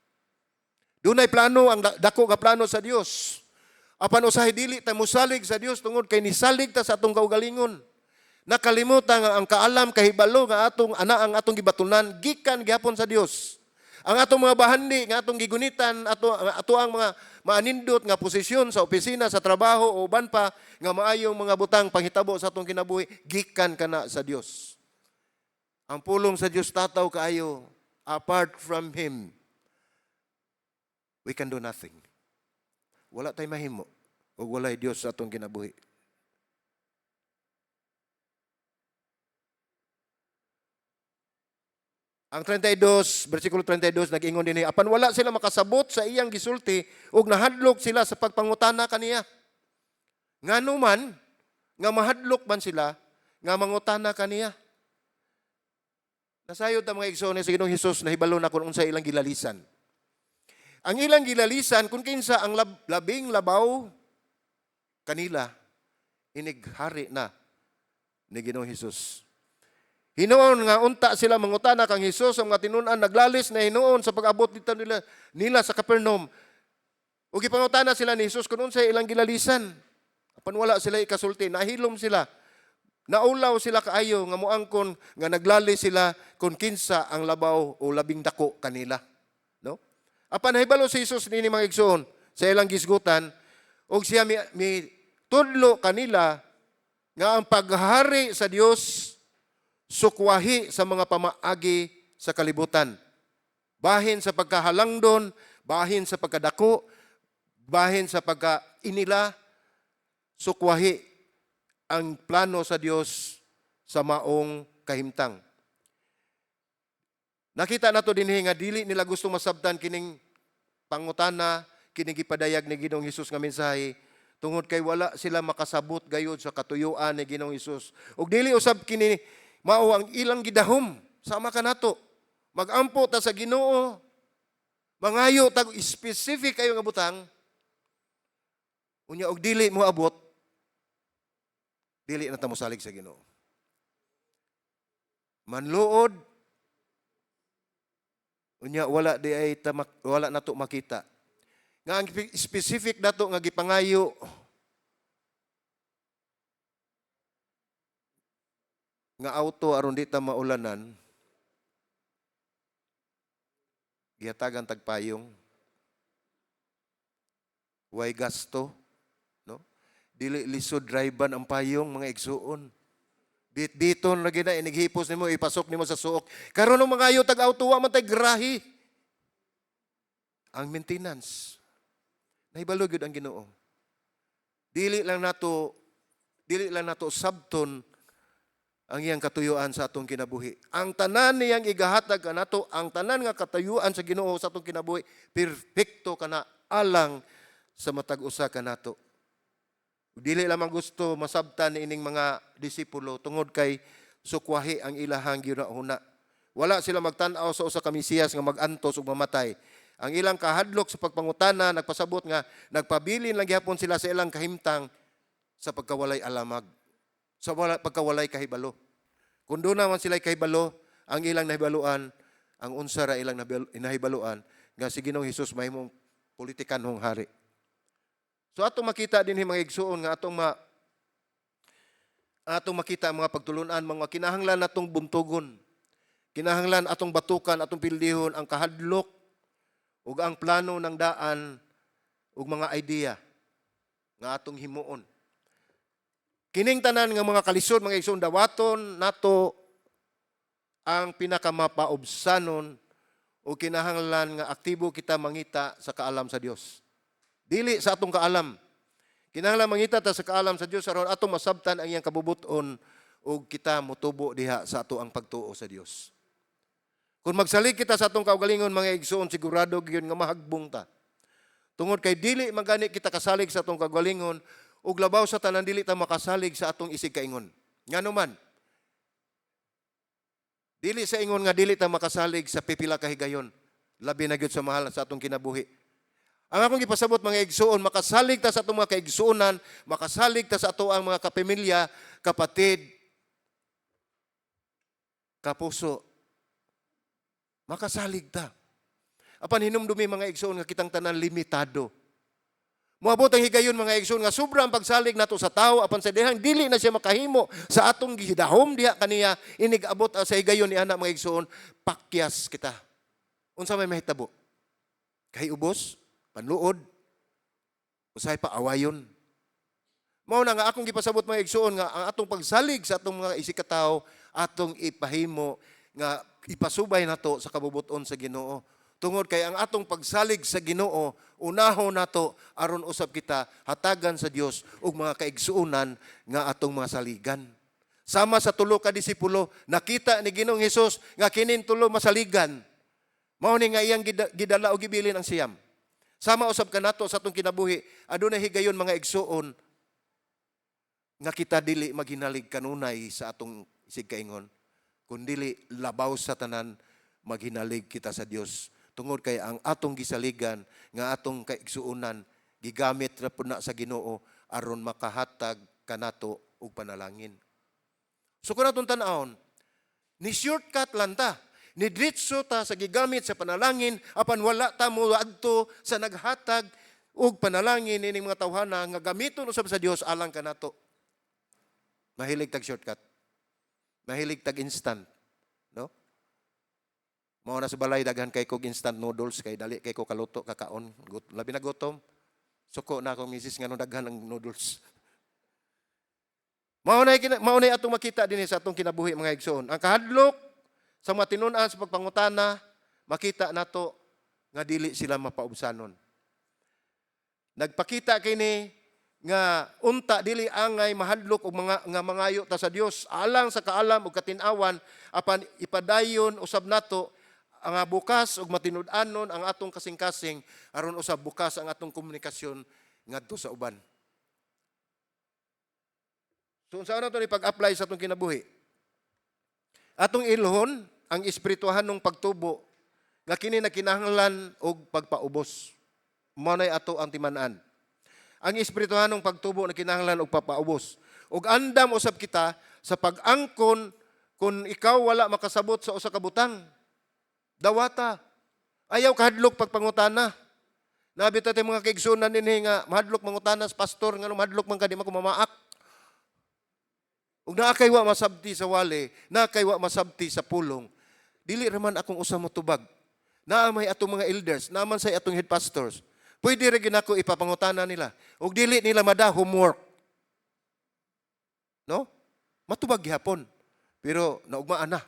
Dunay plano, ang dako nga plano sa Dios. Apan usahay dili ta mosalig sa Dios tungod kay nisalig ta sa atong kaugalingon. Nakalimutan nga ang kaalam, kahibalo nga ang atong gibatunan gikan gihapon sa Dios. Ang atong mga bahandi nga atong gigunitan, ato ang mga maanindot nga posisyon sa opisina, sa trabaho o uban pa nga maayong mga butang panghitabo sa atong kinabuhi gikan kana sa Dios. Ang pulong sa Dios tataw kaayo. Apart from Him, we can do nothing. Wala tay mahimo ug walay Dios sa atong kinabuhi. Ang 32, versikulo 32, nag-ingon din apan wala sila makasabot sa iyang gisulti ug nahadlok sila sa pagpangutana kaniya. Ngano man, nga mahadlok man sila, nga mangutana kaniya. Nasayod ang mga igsoon sa Ginoong Hesus na hibalo na kung unsa ilang gilalisan. Ang ilang gilalisan, kung kinsa ang labing labaw kanila, inighari na ni Ginoong Hesus. Hinuon nga unta sila mangutana kang Hesus, ang mga tinunan naglalis na hinuon sa pag-abot dito nila sa Capernaum. Ug gipangutana sila ni Hesus kung unsa ilang gilalisan. Apan wala sila ikasulti, nahilom sila. Naulaw sila kaayo nga moangkon nga naglalis sila kung kinsa ang labaw o labing dako kanila. No? Apan nahibalo si Hesus nini mga igsoon sa ilang gisgutan ug siya mi tudlo kanila nga ang paghari sa Dios sukwahi sa mga pamaagi sa kalibutan. Bahin sa pagkahalangdon, bahin sa pagkadako, bahin sa pagkainila, sukwahi ang plano sa Dios sa maong kahimtang. Nakita nato dinhi nga dili nila gusto masabtan kining pangutana, kining gipadayag ni Ginoong Hesus nga mensahe tungod kay wala sila makasabot gayud sa katuyuan ni Ginoong Hesus. Ug dili usab kini mao ang ilang gidahom sama kanato. Magampo ta sa Ginoo. Mangayo tag specific kayo nga butang. Unya og dili mo abot, dili na ta mosalig sa Ginoo. Manluod, unya wala nato makita. Nga ang specific nato nga gipangayo nga auto aron di ta maulanan, gihatagan tagpayong, way gasto, no? Dili lisod drivean ang payong mga igsuon. Dito lagi na inighipos nimo ipasok nimo sa suok. Karon ang mga ayo tag auto wa man tay grahi. Ang maintenance. Nahibalo gyud ang Ginoo. Dili lang nato sabton ang iyang katuyuan sa atong kinabuhi. Ang tanan niyang igahatag kanato, ang tanan nga katuyuan sa Ginoo sa atong kinabuhi, perpekto kana alang sa matag usa kanato. Dili lamang gusto masabtan ni ining mga disipulo tungod kay sukwahi ang ilahang ginahuna. Wala sila magtan-aw sa usa ka Mesiyas nga magantos ug mamatay. Ang ilang kahadlok sa pagpangutana nagpasabot nga nagpabilin lang gyapon sila sa ilang kahimtang sa pagkawalay alamag, sa pagkawalay kahibalo. Kung doon naman sila kahibalo, ang ilang nahibaluan, ang unsa ra ilang nahibaluan nga si Ginoong Hesus mahimong politikanhong hari. So atong makita din mga igsuon nga atong makita ang mga pagtulunan, mga kinahanglan natong buntugon. Kinahanglan atong batukan, atong pildihon ang kahadlok ug ang plano ng daan ug mga idea nga atong himuon. Kining tanan nga mga kalisod, mga igsoon, dawaton nato ang pinakamapaubsanon o kinahanglan nga aktibo kita mangita sa kaalam sa Dios. Dili sa atong kaalam. Kinahanglan mangita ta sa kaalam sa Dios aron atong masabtan ang iyang kabubuton o kita motubo diha sa ato ang pagtuo sa Dios. Kung magsalig kita sa atong kaugalingon mga igsoon, sigurado gyud nga mahagbong ta. Tungod kay dili magani kita kasalig sa atong kaugalingon ug labaw sa tanan dili ta makasalig sa atong isig kaingon. Ngano man? Dili sa ingon nga dili ta makasalig sa pipila ka higayon. Labi na gyud sa mahal sa atong kinabuhi. Ang akong gipasabot mga igsuon, makasalig ta sa atong mga kaigsuonan, makasalig ta sa ato ang mga kapamilya, kapatid, kapuso. Makasalig ta. Apan hinumdumi mga igsuon nga kitang tanan limitado. Moabot ang higayon mga igsoon nga sobrang pagsalig nato sa tao apan sa dihang dili na siya makahimo sa atong gihidahom diha kaniya inigabot sa higayon ni ana mga igsoon pakyas kita. Unsa may mahitabo? Kay ubos, panluod, usay pa awayon. Mao na nga akong gipasabot mga igsoon nga ang atong pagsalig sa atong mga isikatawo atong ipahimo nga ipasubay nato sa kabubuton sa Ginoo. Tungod kay ang atong pagsalig sa Ginoo, unahon nato aron usab kita hatagan sa Dios ug mga kaigsuonan nga atong mga saligan. Sama sa tulo ka disipulo, nakita ni Ginoong Hesus nga kinin tulo masaligan. Mao ni nga iyang gidala og gibilin ang siyam. Sama usab kanato sa atong kinabuhi, adunay higayon mga igsuon nga kita dili maghinalig kanunay sa atong isig kaingon, kundili labaw sa tanan maghinalig kita sa Dios. Tungod kay ang atong gisaligan nga atong kaigsuonan gigamit ra pud na sa Ginoo aron makahatag kanato og panalangin. So kung atong tan-awon, ni shortcut lang ta, ni diretso ta sa gigamit sa panalangin apan wala ta moadto sa naghatag og panalangin ining mga tawhana nga gamiton usab sa Dios alang kanato. Mahilig tag shortcut. Mahilig tag instant, no? Mao na sa balay daghan kay kog instant noodles kay dali kay ko kaluto kakaon. Labi na gutom. Suko na akong misis nga daghan ng noodles. Mao na atong makita dinhi sa atong kinabuhi mga igsoon. Ang kahadlok sa mga tinun-an sa pagpangutana, makita nato nga dili sila mapaubsanon. Nagpakita kini nga unta dili angay mahadlok og mga mangayo ta sa Dios alang sa kaalam ug katin-awan apan ipadayon usab nato ang bukas ug matinud-anon ang atong kasing-kasing aron usab bukas ang atong komunikasyon ngadto sa uban. So unsa na to ni pag-apply sa atong kinabuhi? Atong ilhon ang espirituhanong pagtubo nga kini nakinahanglan og pagpaubos. Mao nay ato ang timan-an. Ang espirituhanong pagtubo na kinahanglan og papaubos. Ug andam usab kita sa pag-angkon kung ikaw wala makasabot sa usa ka butang. Dawata. Ayaw kahadlok pagpangutana. Nabita tayo mga kaigsunan din nga mahadlok mangutana sa pastor nga mahadlok man ka di makumamaak. Ug naa kay wa masabti sa wali, naa kay wa masabti sa pulong. Dili raman akong usa mo tubag. Naa may atong mga elders, naaman say atong head pastors. Pwede rin ako ipapangutana nila. Ug dili nila mada homework. No? Matubag gihapon. Pero naugmaan na.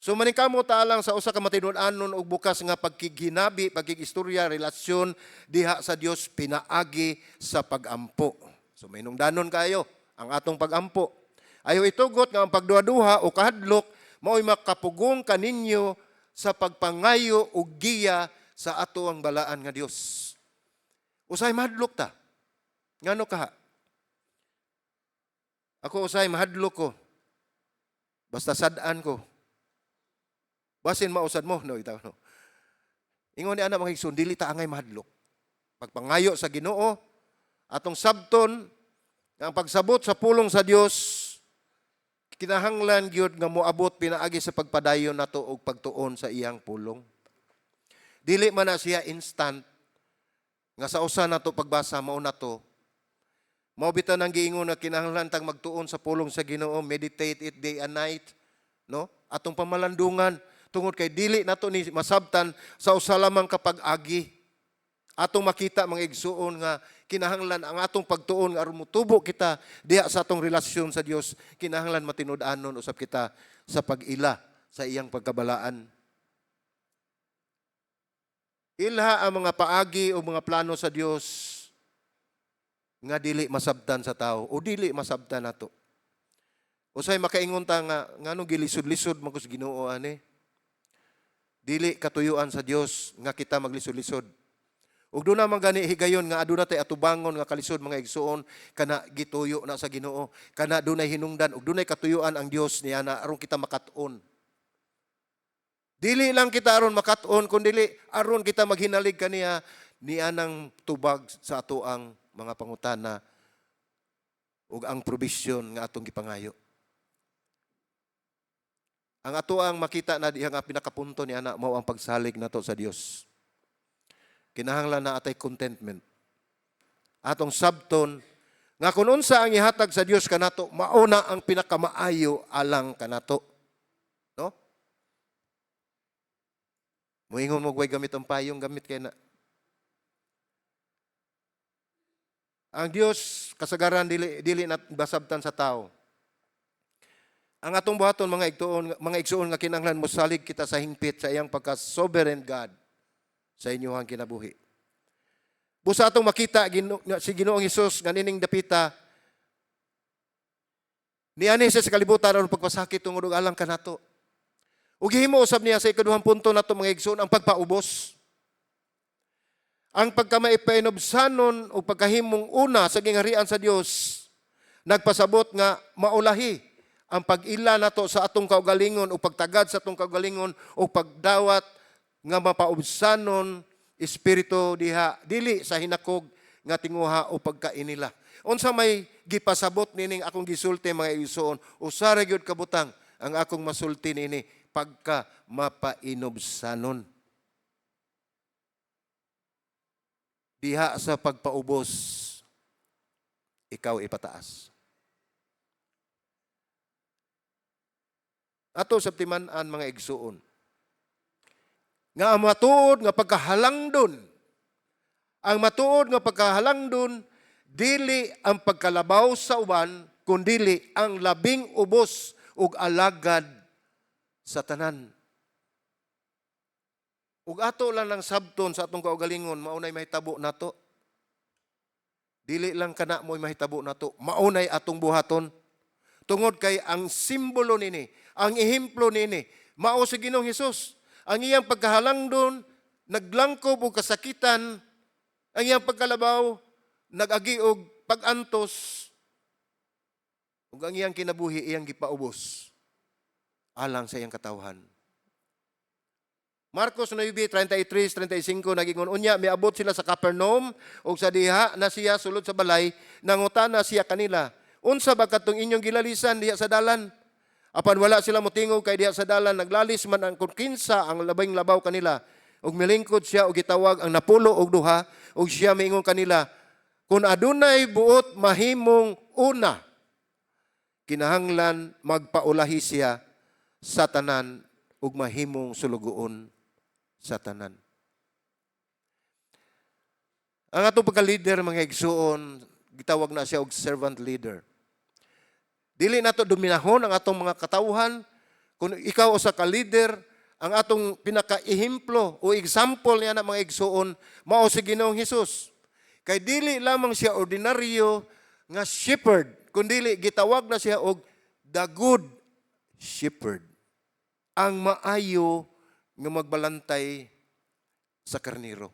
So maningkamo ta lang sa usa ka matinud-anon og bukas nga pagkiginabi, pagkigistorya, relasyon diha sa Dios pinaagi sa pagampo. So mainungdanon kayo ang atong pagampo. Ayaw itugot nga ang pagduha-duha o kahadlok mao'y makapugong kaninyo sa pagpangayo og giya sa ato ang balaan nga Dios. Usay mahadlok ta. Ngano kaha? Ako usay mahadlok ko. Basta sad-an ko. Basin mausad mo, no, itaw, no. Ingon ni ana mga igsoon, dili ta angay mahadlok. Pagpangayo sa Ginoo, atong sabton, ang pagsabot sa pulong sa Dios, kinahanglan gyud nga moabot pinaagi sa pagpadayon nato og pagtuon sa iyang pulong. Dili man na siya instant nga sa usa nato pagbasa mao nato. Mao bitan ang giingon na kinahanglan tang magtuon sa pulong sa Ginoo, meditate it day and night, no? Atong pamalandungan tungod kay dili nato ni masabtan sa usa lamang kapag agi. Atong makita mga igsuon nga kinahanglan ang atong pagtuon nga aron motubo kita diha sa atong relasyon sa Dios, kinahanglan matinud-anon usab kita sa pag-ila sa iyang pagkabalaan. Ilha ang mga paagi o mga plano sa Dios nga dili masabtan sa tao o dili masabtan nato. Usay makaingon ta nga nganong gilisod-lisod man ko sa Ginoo ani. Dili katuyuan sa Dios nga kita maglisod-lisod. Ug doon naman gani higayon nga aduna tay atubangon nga kalisod mga igsuon kana gituyo na sa Ginoo, kana dunay hinungdan ug dunay katuyuan ang Dios niya na aron kita makatuon. Dili lang kita aron makat-on, kundi aron kita maghinalig kaniya niya ng tubag sa ato ang mga pangutana ug ang provision nga atong gipangayo. Ang ato ang makita na diha nga pinakapunto ni ana mao ang pagsalig nato sa Dios. Kinahanglan na atay contentment. Atong sabton nga kun unsa ang ihatag sa Dios kanato, mauna ang pinakamaayo alang kanato. No? Muingon mo way gamit ang payong, gamit kay na. Ang Dios kasagaran dili na basabtan sa tao. Ang atong buhaton mga igsuon nga kinahanglan mo salig kita sa hingpit sa iyang pagka-sovereign God sa inyong kinabuhi. Busa atong makita si Ginoong Hesus nga nining dapita niani sa kalibutan aron pagpasakit tungod og alang kanato. Ug gihimo usab niya sa ikaduhang punto nato mga igsoon ang pagpaubos. Ang pagkamaipainobsanon o pagkahimong una sa gingharian sa Dios nagpasabot nga maulahi ang pag-ila nato sa atong kaugalingon o pagtagad sa atong kaugalingon o pagdawat nga mapaubsanon espiritu diha dili sa hinakog nga tinguha o pagkainila. Unsa may gipasabot nining akong gisulti mga igsoon, usa ra gyud kabutang ang akong masulti nini pagka mapainobsanon. Diha sa pagpaubos, ikaw ipataas. Ato sa timan-an mga igsuon, nga ang matuod nga pagkahalangdon, ang matuod nga pagkahalangdon, dili ang pagkalabaw sa uban, kundili ang labing ubos ug alagad sa tanan. Ug ato lang ng sabton sa atong kaugalingon, maunay mahitabo nato. Dili lang kana mo'y mahitabo nato, maunay atong buhaton. Tungod kay ang simbolo nini, ang ehemplo nini, mao si Ginoong Hesus. Ang iyang pagkahalangdon, naglangkob og kasakitan, ang iyang pagkalabaw, nag-agi og pag-antos, ug ang iyang kinabuhi, iyang gipaubos alang sa iyang katawhan. Marcos 9:33-35 nagingon unya miabot sila sa Capernaum ug sa diha na siya sulod sa balay nangutana siya kanila, unsa ba katong inyong gilalisan diha sa dalan? Apan wala sila motingog kay diha sa dalan naglalis man ang kinsa ang labing labaw kanila. Ug milingkod siya ug gitawag ang napulo og duha ug siya miingon kanila, kun adunay buot mahimong una, kinahanglan magpaulahi siya sa tanan ug mahimong sulugoon sa tanan. Ang atong pagka-leader mga igsuon, gitawag na siya og servant leader. Dili nato dominahon ang atong mga katawhan. Kung ikaw usa ka leader, ang atong pinaka-ehemplo o example niya na mga igsuon, mao si Ginoong Hesus. Kay dili lamang siya ordinaryo nga shepherd, kundi gitawag na siya og the good shepherd. Ang maayo nga magbalantay sa karniro.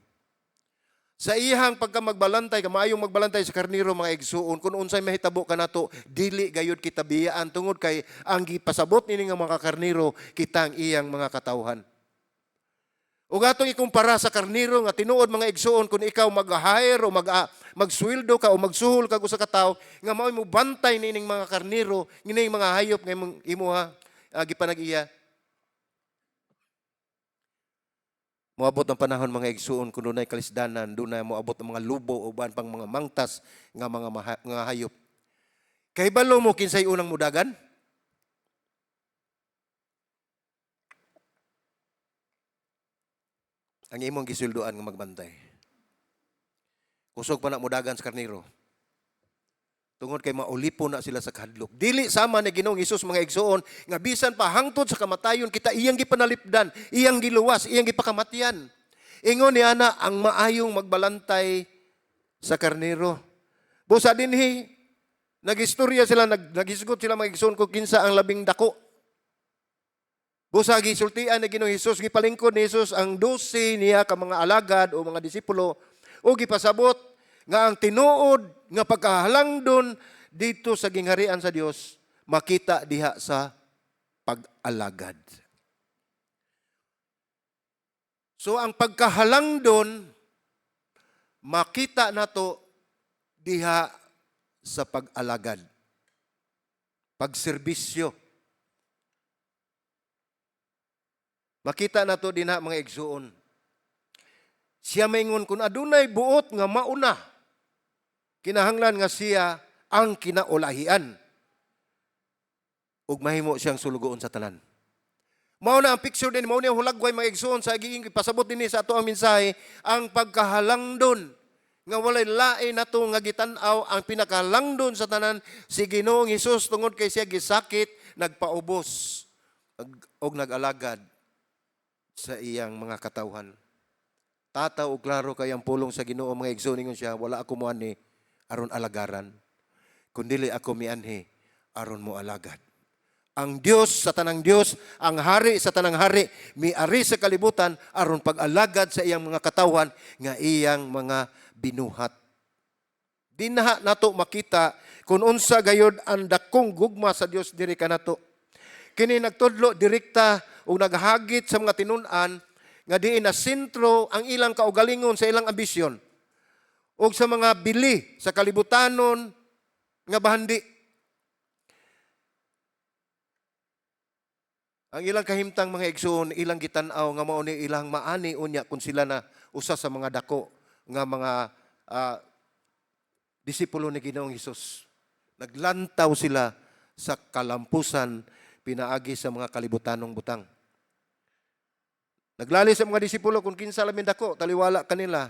Sa iyang pagka magbalantay, maayong magbalantay sa karniro mga igsuon, kung unsay mahitabo kanato, dili gayud kita biyaan tungod kay ang gipasabot nini nga mga karniro kita ang iyang mga katawhan. Ug atong ikumpara sa karniro nga tinuod mga igsuon, kung ikaw mag-hire o magsweldo ka o magsuhol ka sa katawo nga mao mo bantay nining mga karniro, nining mga hayop nga imuha gipanag-iya. Moabot ang panahon mga igsuon kung dunay kalisdanan, dunay moabot ang mga lubo o ban pang mga mangtas nga mga hayop. Kay balo mo kinsay unang mudagan? Ang imong gisulduan nga magbantay. Kusog pa na mudagan sa karniro. Tungod kay maulipo na sila sa kahadlok. Dili sama ni Ginoong Hesus mga igsuon nga bisan pa hangtod sa kamatayon kita iyang gipanalipdan, iyang giluwas, iyang gipakamatian. Ingon ni ana ang maayong magbalantay sa karnero. Busa dinhi nagistorya sila, nagisgot sila mga igsuon kung kinsa ang labing dako. Busa gisultian ni Ginoong Hesus, gipalingkod ni Hesus ang 12 niya ka mga alagad o mga disipulo o gipasabot nga ang tinuod nga pagkahalangdon dito sa gingharian sa Dios, makita diha sa pag-alagad. So ang pagkahalangdon makita nato diha sa pag-alagad, pagserbisyo. Makita nato dinha mga igsuon. Siya maingon kung adunay buot nga mauna, kinahanglan nga siya ang kinaulahian ug mahimo siyang sulugoon sa tanan. Mao na ang picture din, mao ni ang hulagway mga igsoon sa giing pasabot dinhi sa ato ang mensahe, ang pagkahalangdon nga walay lain nato nga gitan-aw, ang pinakahalangdon sa tanan si Ginoong Hesus tungod kay siya gisakit, nagpaubos og nag-alagad sa iyang mga katawhan. Tataw og klaro kay ang pulong sa Ginoo mga igsoon, ingon siya, wala ako moanhi aron alagaran, kundili ako mianhi aron mo alagad. Ang Dios sa tanang Dios, ang hari sa tanang hari, miari sa kalibutan aron pag-alagad sa iyang mga katawhan nga iyang mga binuhat. Dinha nato makita kung unsa gayud ang dakong gugma sa Dios diri kanato. Kini nagtudlo direkta o naghagit sa mga tinun-an nga diin na sentro ang ilang kaugalingon sa ilang ambisyon o sa mga bili sa kalibutanon nga bahandi. Ang ilang kahimtang mga igsoon, ilang gitan-aw nga mao ni ilang maani unya kung sila na usa sa mga dako nga mga disipulo ni Ginoong Hesus. Naglantaw sila sa kalampusan pinaagi sa mga kalibutanong butang. Naglali sa mga disipulo kung kinsa lamin dako, taliwala kanila.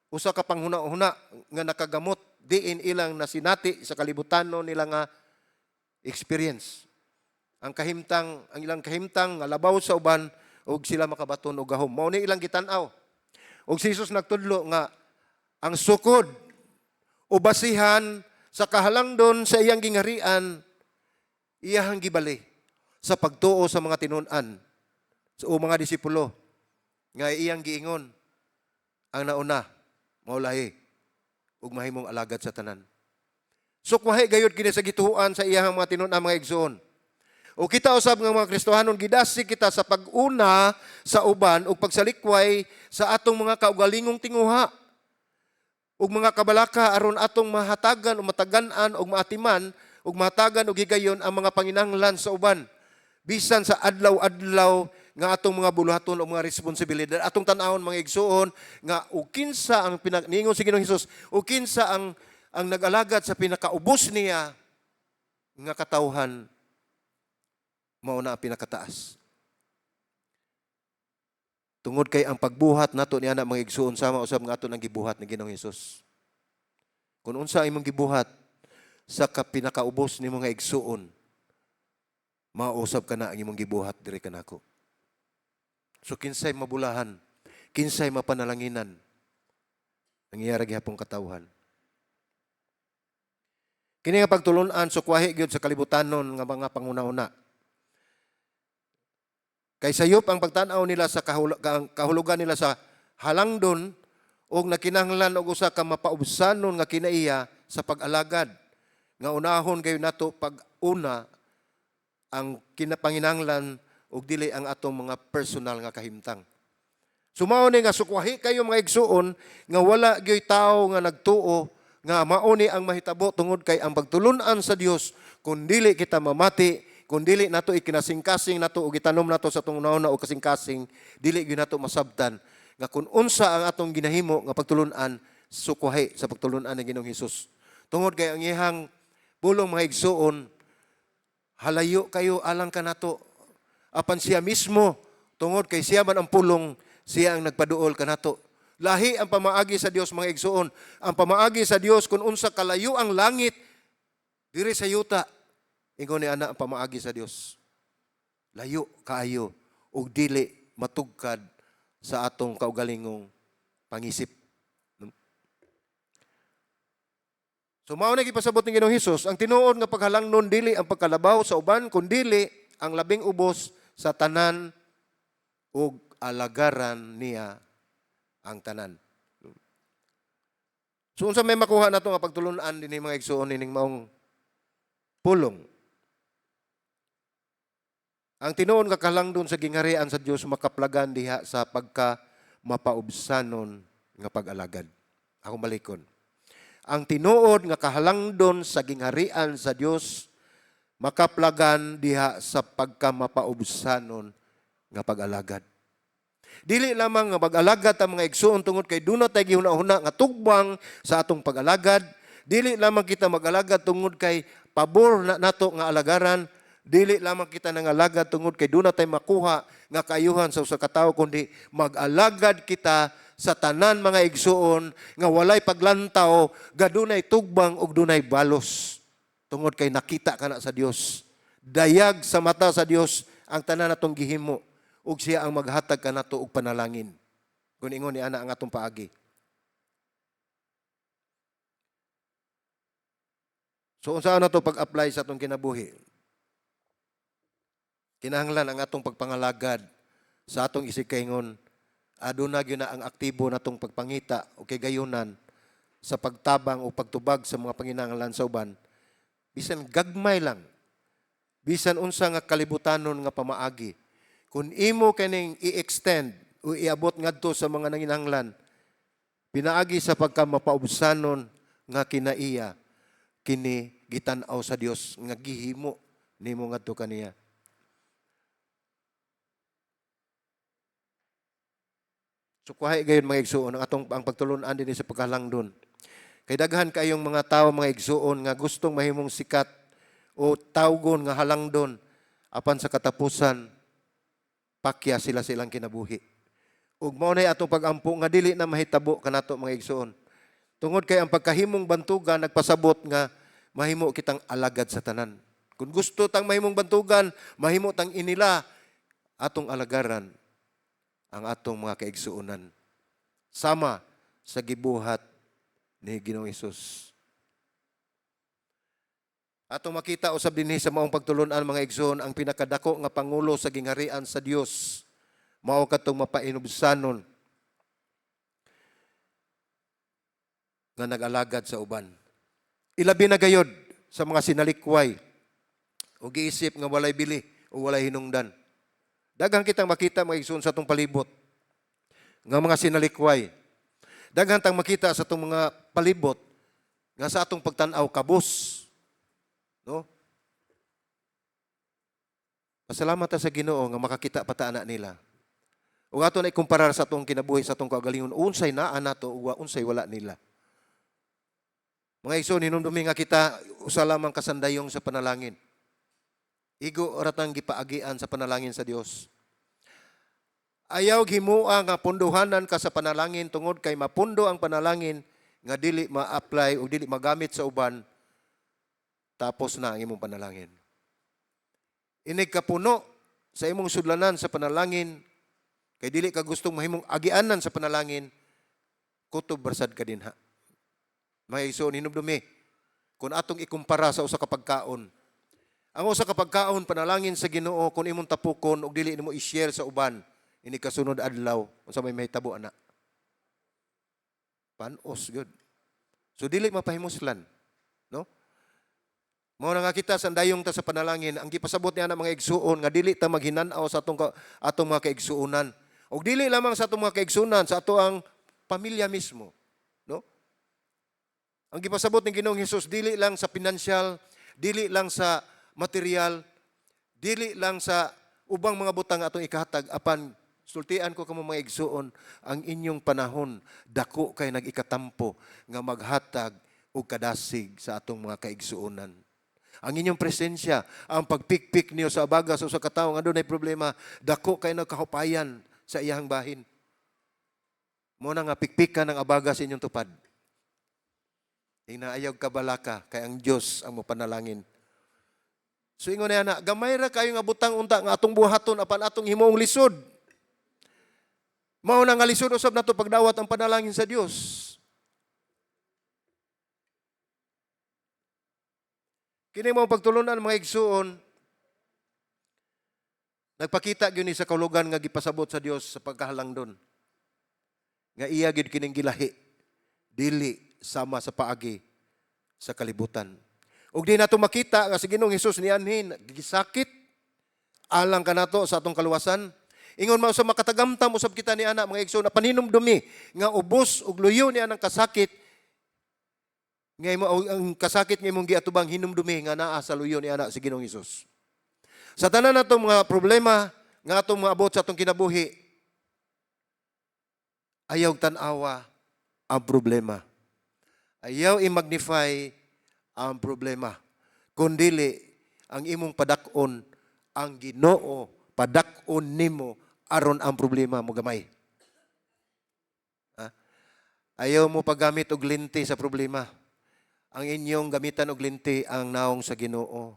Usa ka panghuna-huna nga nakagamot, diin ilang nasinati sa kalibutanon nila nga experience. Ang ilang kahimtang nga labaw sa uban ug sila makabaton og gahom. Mao ni ilang gitan-aw. Ug si Jesus nagtudlo nga ang sukod o basihan sa kahalangdon sa iyang gingarian iyahang gibali sa pagtuo sa mga tinun-an o mga disipulo nga iyang giingon ang nauna maulahi ug mahimong alagad sa tanan. Sukwahi gayud kini sa gituhuan sa iyang mga tinun-an mga igsoon. O kita usab nga mga Kristohanon, gidasi kita sa pag-una sa uban o pagsalikway sa atong mga kaugalingong tinguha ug mga kabalaka aron atong mahatagan o matagan-an o maatiman ug mahatagan og higayon ang mga panginahanglan sa uban. Bisan sa adlaw-adlaw nga atong mga buluhaton o mga responsibilidad. Atong tan-awon mga igsuon nga o kinsa ang ningon si Ginoong Hesus, o kinsa ang nag-alagad sa pinakaubos niya nga katawhan, mao na ang pinakataas. Tungod kay ang pagbuhat nato niya na mga igsuon sama usab nga ato nang gibuhat ni Ginoong Hesus. Kung unsa imong gibuhat sa pinakaubos ni mga igsuon, mausab ka na ang imong gibuhat diri kanako. So kinsay mabulahan, kinsay mapanalanginan ang iyara gihapong katawhan. Kini nga pagtulon-an sukwahi gyud sa kalibutanon nga mga panguna-una. Kay sayop ang pagtan-aw nila sa kahulugan nila sa halangdon o nakinahanglan og usa ka mapaubsanon nga kinaiya sa pag-alagad. Nga unahon kayo nato pag-una ang kinapanginahanglan og dili ang atong mga personal nga kahimtang. Sumao ni nga sukwahi kayo mga igsuon nga wala gyoy tawo nga nagtuo nga mao ni ang mahitabo tungod kay ang pagtulun-an sa Dios kun dili kita mamati, kung dili nato ikinasing-kasing nato o gitanom nato sa itong nauna o kasing-kasing, dili gyud nato masabtan nga kung unsa ang atong ginahimo nga pagtulun-an, sukwahi sa pagtulun-an ni Ginoong Hesus. Tungod kay ang iyang pulong mga igsuon, halayo kayo alang ka nato. Apan siya mismo, tungod kay siya man ang pulong, siya ang nagpaduol ka nato. Lahi ang pamaagi sa Dios mga igsuon. Ang pamaagi sa Dios kung unsa kalayo ang langit diri sa yuta. Ingon ni ana ang pamaagi sa Dios. Layo kaayo ug dili matugkad sa atong kaugalingong pangisip. So mao na gipasabot ni Ginoong Hesus, ang tinuod nga paghalangnon dili ang pagkalabaw sa uban kundi ang labing ubos sa tanan ug alagaran niya ang tanan. So unsa may makuha nato nga pagtulun-an dinhi mga igsuon ining maong pulong. Ang tinuod nga kalangdon sa gingarian sa Dios makaplagan diha sa mapaubsanon nga pag-alagad. Akong balikon. Ang tinuod nga kahalangdon sa gingharian sa Dios makaplagan diha sa pagkamapaubsanon nga pag-alagad. Dili lamang nga mag-alagad ang mga igsuon tungod kay dunay tay gihuna-huna nga tugbang sa atong pag-alagad. Dili lamang kita mag-alagad tungod kay pabor na nato nga alagaran. Dili lamang kita nangalagad tungod kay dunay tay makuha nga kaayuhan sa usa ka tawo, kundi mag-alagad kita sa tanan mga igsuon nga walay paglantaw, gadunay tugbang ug dunay balos. Tungod kay nakita ka na sa Dios. Dayag sa mata sa Dios ang tanan natong gihimo ug siya ang maghatag kanato og panalangin. Kun ingon ni ana ang atong paagi. So unsa na to pag-apply sa atong kinabuhi? Kinahanglan ang atong pagpangalagad sa atong isikaingon. Aduna gyud na ang aktibo natong pagpangita o kigayunan sa pagtabang o pagtubag sa mga panginahanglan sa uban. Bisan gagmay lang. Bisan unsa nga kalibutanon nga pamaagi. Kung imo kaning i-extend o iabot ngadto sa mga nanginahanglan, pinaagi sa pagkamapaubsanon nga kinaiya, kini gitan-aw sa Dios nga gihimo nimo ngadto kaniya. So kuhay gayon mga igsuon ang pagtulon-an dinhi sa pagkalangdon. Kay daghan kayong mga tawo mga igsuon nga gustong mahimong sikat o tawgon nga halangdon apan sa katapusan pakya sila silang kinabuhi. Ug mao nay atong pagampo nga dili na mahitabo kanato mga igsuon. Tungod kay ang pagkahimong bantugan nagpasabot nga mahimo kitang alagad sa tanan. Kung gusto tang mahimong bantugan, mahimo tang inila atong alagaran ang atong mga kaigsuonan. Sama sa gibuhat ni Ginoong Hesus. Atong makita usab dinhi sa maong pagtulon-an mga igsoon ang pinakadako nga pangulo sa gingharian sa Dios mao kadtong mapainubsanon nga nag-alagad sa uban. Ilabi na gayod sa mga sinalikway o giisip nga walay bili o walay hinungdan. Daghang kitang makita mga igsoon sa atong palibot nga mga sinalikway. Daghang tang makita sa atong mga palibot nga sa atong pagtan-aw kabus. No? Pasalamat ta sa Ginoo nga makakita pa ta ana nila. Ug ato na ikumparar sa atong kinabuhi sa atong kaugalingon, unsay naa nato ug unsay wala nila. Mga igsoon, hinumdumi nga kita usa lamang kasandayong sa panalangin. Igo ratang gipaagian sa panalangin sa Dios. Ayaw himua nga punduhanan ka sa panalangin tungod kay mapundo ang panalangin nga dili ma-apply o dili magamit sa uban, tapos na ang imong panalangin. Inig kapuno sa imong sudlanan sa panalangin, kay dili ka gustong mahimong agianan sa panalangin, kutob barsad ka dinha. Mga igsoon, hinumdumi, kung atong ikumpara sa usa ka pagkaon, ang usa ka pagkaon panalangin sa Ginoo kung imong tapukon ug dili nimo i-share sa uban, ini kasunod adlaw unsa may mahitabo ana. Panos good. So dili mapahimuslan, no? Mao na nga kita sandayong ta sa panalangin, ang gipasabot niya na mga igsuon nga dili ta maghinan-aw sa atong mga kaigsuonan. Ug dili lamang sa atong mga kaigsuonan, sa ato ang pamilya mismo, no? Ang gipasabot ni Ginoong Hesus dili lang sa financial, dili lang sa material, dili lang sa ubang mga butang atong ikahatag, apan sultian ko kamo mga igsuon, ang inyong panahon dako kay nag-ikatampo nga maghatag og kadasig sa atong mga kaigsuonan. Ang inyong presensya, ang pagpikpik niyo sa abaga sa usa ka tawo nga adunay problema, dako kay nagkahupayan sa iyang bahin. Mo na nga pikpikan ng abaga sa inyong tupad. Inaayaw kabalaka kay ang Dios ang mopanalangin. So ingon na gamay ra kayo nga butang unta nga atong buhaton apan atong himuong lisod. Mao na nga lisod usab nato pagdawat ang panalangin sa Dios. Kini mao pagtulunan mga igsuon, nagpakita gyud ni sa kaulugan nga gipasabot sa Dios sa pagkahalangdon. Nga iya gid kining gilahi, dili sama sa paagi sa kalibutan. Ug di nato makita nga si Ginoong Hesus nianhin gisakit alang kanato sa atong kaluwasan. Ingon mao sa makatagamtam usab kita ni ana mga igsoon na paninumdumi nga ubos ug luyo ni anang kasakit nga imo ang kasakit nga imong giatubang hinumdumi nga naa sa luyo ni ana si Ginoong Hesus. Sa tanan natong mga problema nga atong mga abot sa atong kinabuhi, ayaw tan-awa ang problema. Ayaw i-magnify ang problema. Kundili ang imong padakon ang Ginoo, padakon nimo aron ang problema mo gamay. Ha? Ayaw mo paggamit og linti sa problema. Ang inyong gamitan og linti ang naong sa Ginoo.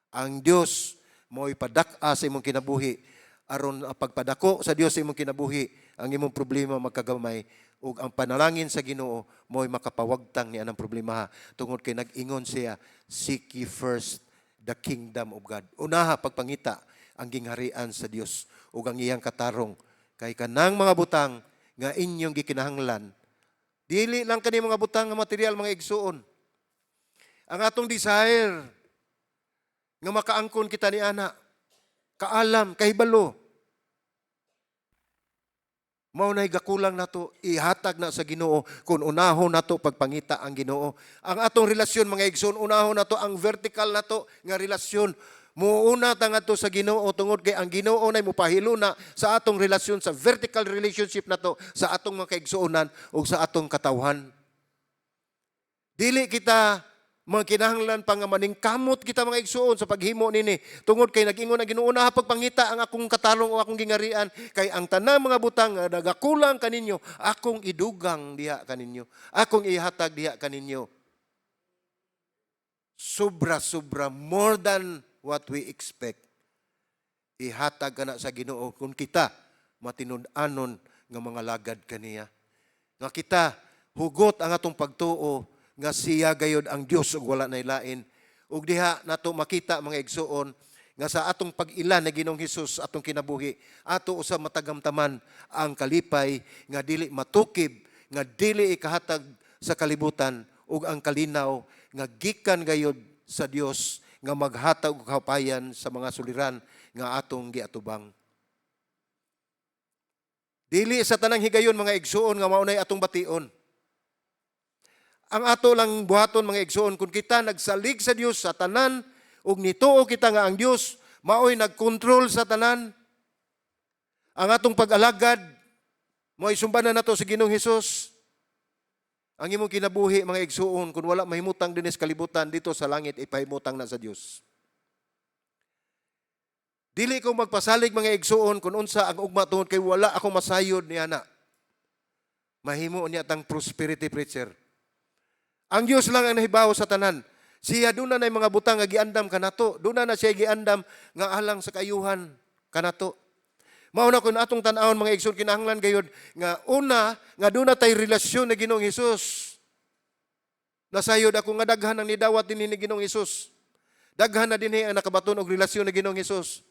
Ang Dios mo'y padak-a sa imong kinabuhi aron ang pagpadako sa Dios sa imong kinabuhi, ang imong problema magkagamay ug ang panalangin sa Ginoo mo'y makapawagtang ni anang problema tungod kay nag-ingon siya, seek ye first the kingdom of God. Unaha pagpangita ang gingharian sa Dios ug ang iyang katarong kay kanang mga butang nga inyong gikinahanglan dili lang kani mga butang nga material mga igsuon. Ang atong desire nga makaangkon kita ni ana, kaalam, kahibalo. Mao nay gakulang nato ihatag na sa Ginoo kung unahon nato pagpangita ang Ginoo. Ang atong relasyon mga igsoon, unahon nato ang vertical nato nga relasyon. Muuna ta ngadto sa Ginoo tungod kay ang Ginoo nay mopahilo na sa atong relasyon sa vertical relationship nato sa atong mga kaigsuonan ug sa atong katawhan. Dili kita mga kinahanglan pa nga maningkamot kita mga igsuon sa paghimo nini tungod kay nag-ingon ang Ginoo na pagpangita ang akong katarong o akong gingarian kay ang tanang mga butang nga nagakulang kaninyo akong idugang diha kaninyo, akong ihatag diha kaninyo. Sobra more than what we expect. Ihatag kana sa Ginoo kung kita matinud-anon nga mga lagad kaniya. Nga kita hugot ang atong pagtuo nga siya gayud ang Dios ug wala nay lain. Ug diha nato makita mga igsuon nga sa atong pag-ilan na Ginoong Hesus atong kinabuhi, ato usab matagamtaman ang kalipay nga dili matukib, nga dili ikahatag sa kalibutan ug ang kalinaw nga gikan gayud sa Dios nga maghatag og kapayan sa mga suliran nga atong giatubang. Dili sa tanang higayon mga igsuon nga maunay atong bation. Ang ato lang buhaton mga igsuon kung kita nagsalig sa Dios sa tanan ug nituo kita nga ang Dios maoy nagkontrol sa tanan. Ang atong pag-alagad mo'y sumbanan nato sa Ginoong Hesus. Ang imong kinabuhi mga igsuon kung wala mahimutang dinis kalibutan dito sa langit ipahimutang na sa Dios. Dili ko magpasalig mga igsuon kung unsa ang ugma tungod kay wala akong masayod ni ana. Mahimo niya tang prosperity preacher. Ang Dios lang ang nahibawo sa tanan. Siya doon na mga butang nga giandam kanato. Doon na siya giandam nga alang sa kayuhan kanato. Mauna kun atong tan-awon mga igsoon kinahanglan gayud nga una nga doon na tay relasyon na Ginoong Hesus. Nasayod ako nga daghan ang nidawat dinhi ni Ginoong Hesus. Daghan na dinhi ang nakabaton og relasyon na Ginoong Hesus.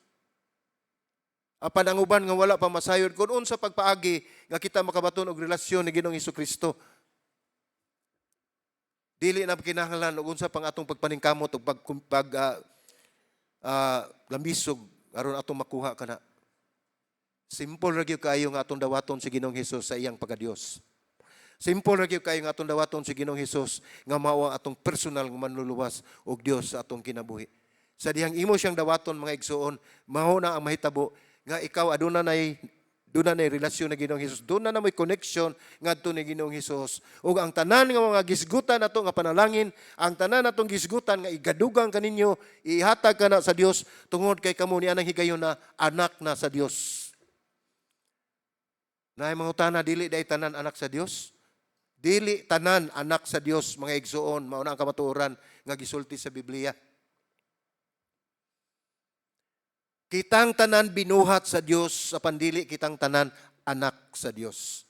Apan ang uban nga wala pa masayod kun unsa pagpaagi nga kita makabaton og relasyon ni Ginoong Hesukristo. Dili na kinahanglan og unsa pang atong pagpaningkamot ug lambisog aron atong makuha kana. Simple ra gyud kaayo nga atong dawaton si Ginoong Hesus sa iyang pagka-Dios. Simple ra gyud kaayo nga atong dawaton si Ginoong Hesus nga mao ang atong personal nga manluluwas og Dios sa atong kinabuhi. Sa dihang imo siyang dawaton mga igsuon, mao na ang mahitabo nga ikaw aduna nay relasyon na Ginoong Hesus. Doon na may connection ngadto ni Ginoong Hesus. Ug ang tanan nga mga gisgutan nato nga panalangin, ang tanan natong gisgutan nga igadugang kaninyo, ihatag kana sa Dios tungod kay kamo ni anang higayon na anak na sa Dios. Naay mga utana dili day tanan anak sa Dios. Dili tanan anak sa Dios mga igsuon, mao na ang kamatuoran nga gisulti sa Biblia. Kitang tanan binuhat sa Dios sa pandili kitang tanan anak sa Dios.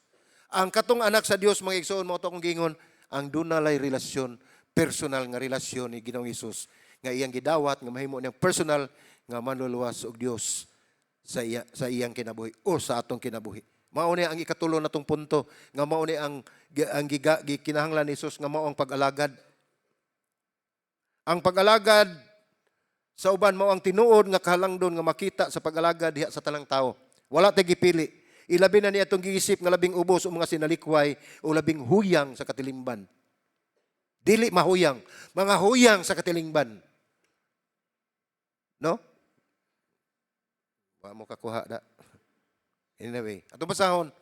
Ang katong anak sa Dios mga igsuon mao to kong gingon ang dunalay relasyon, personal nga relasyon ni Ginoong Hesus nga iyang gidawat nga mahimo niyang personal nga manluluwas og Dios sa iyang kinabuhi o sa atong kinabuhi. Mao ni ang ikatulo natong punto nga mao ni ang kinahanglan ni Hesus nga mao ang pag-alagad. Ang pag-alagad Sa uban mao ang tinuod nga kahalangdon nga makita sa pag-alaga diha sa tanang tawo. Wala tay gipili. Ilabi na niya itong giisip nga labing ubos o mga sinalikway o labing huyang sa katilingban. Dili mahuyang, mga huyang sa katilingban. No? Wa mo kakuha da. Anyway, ato basahon.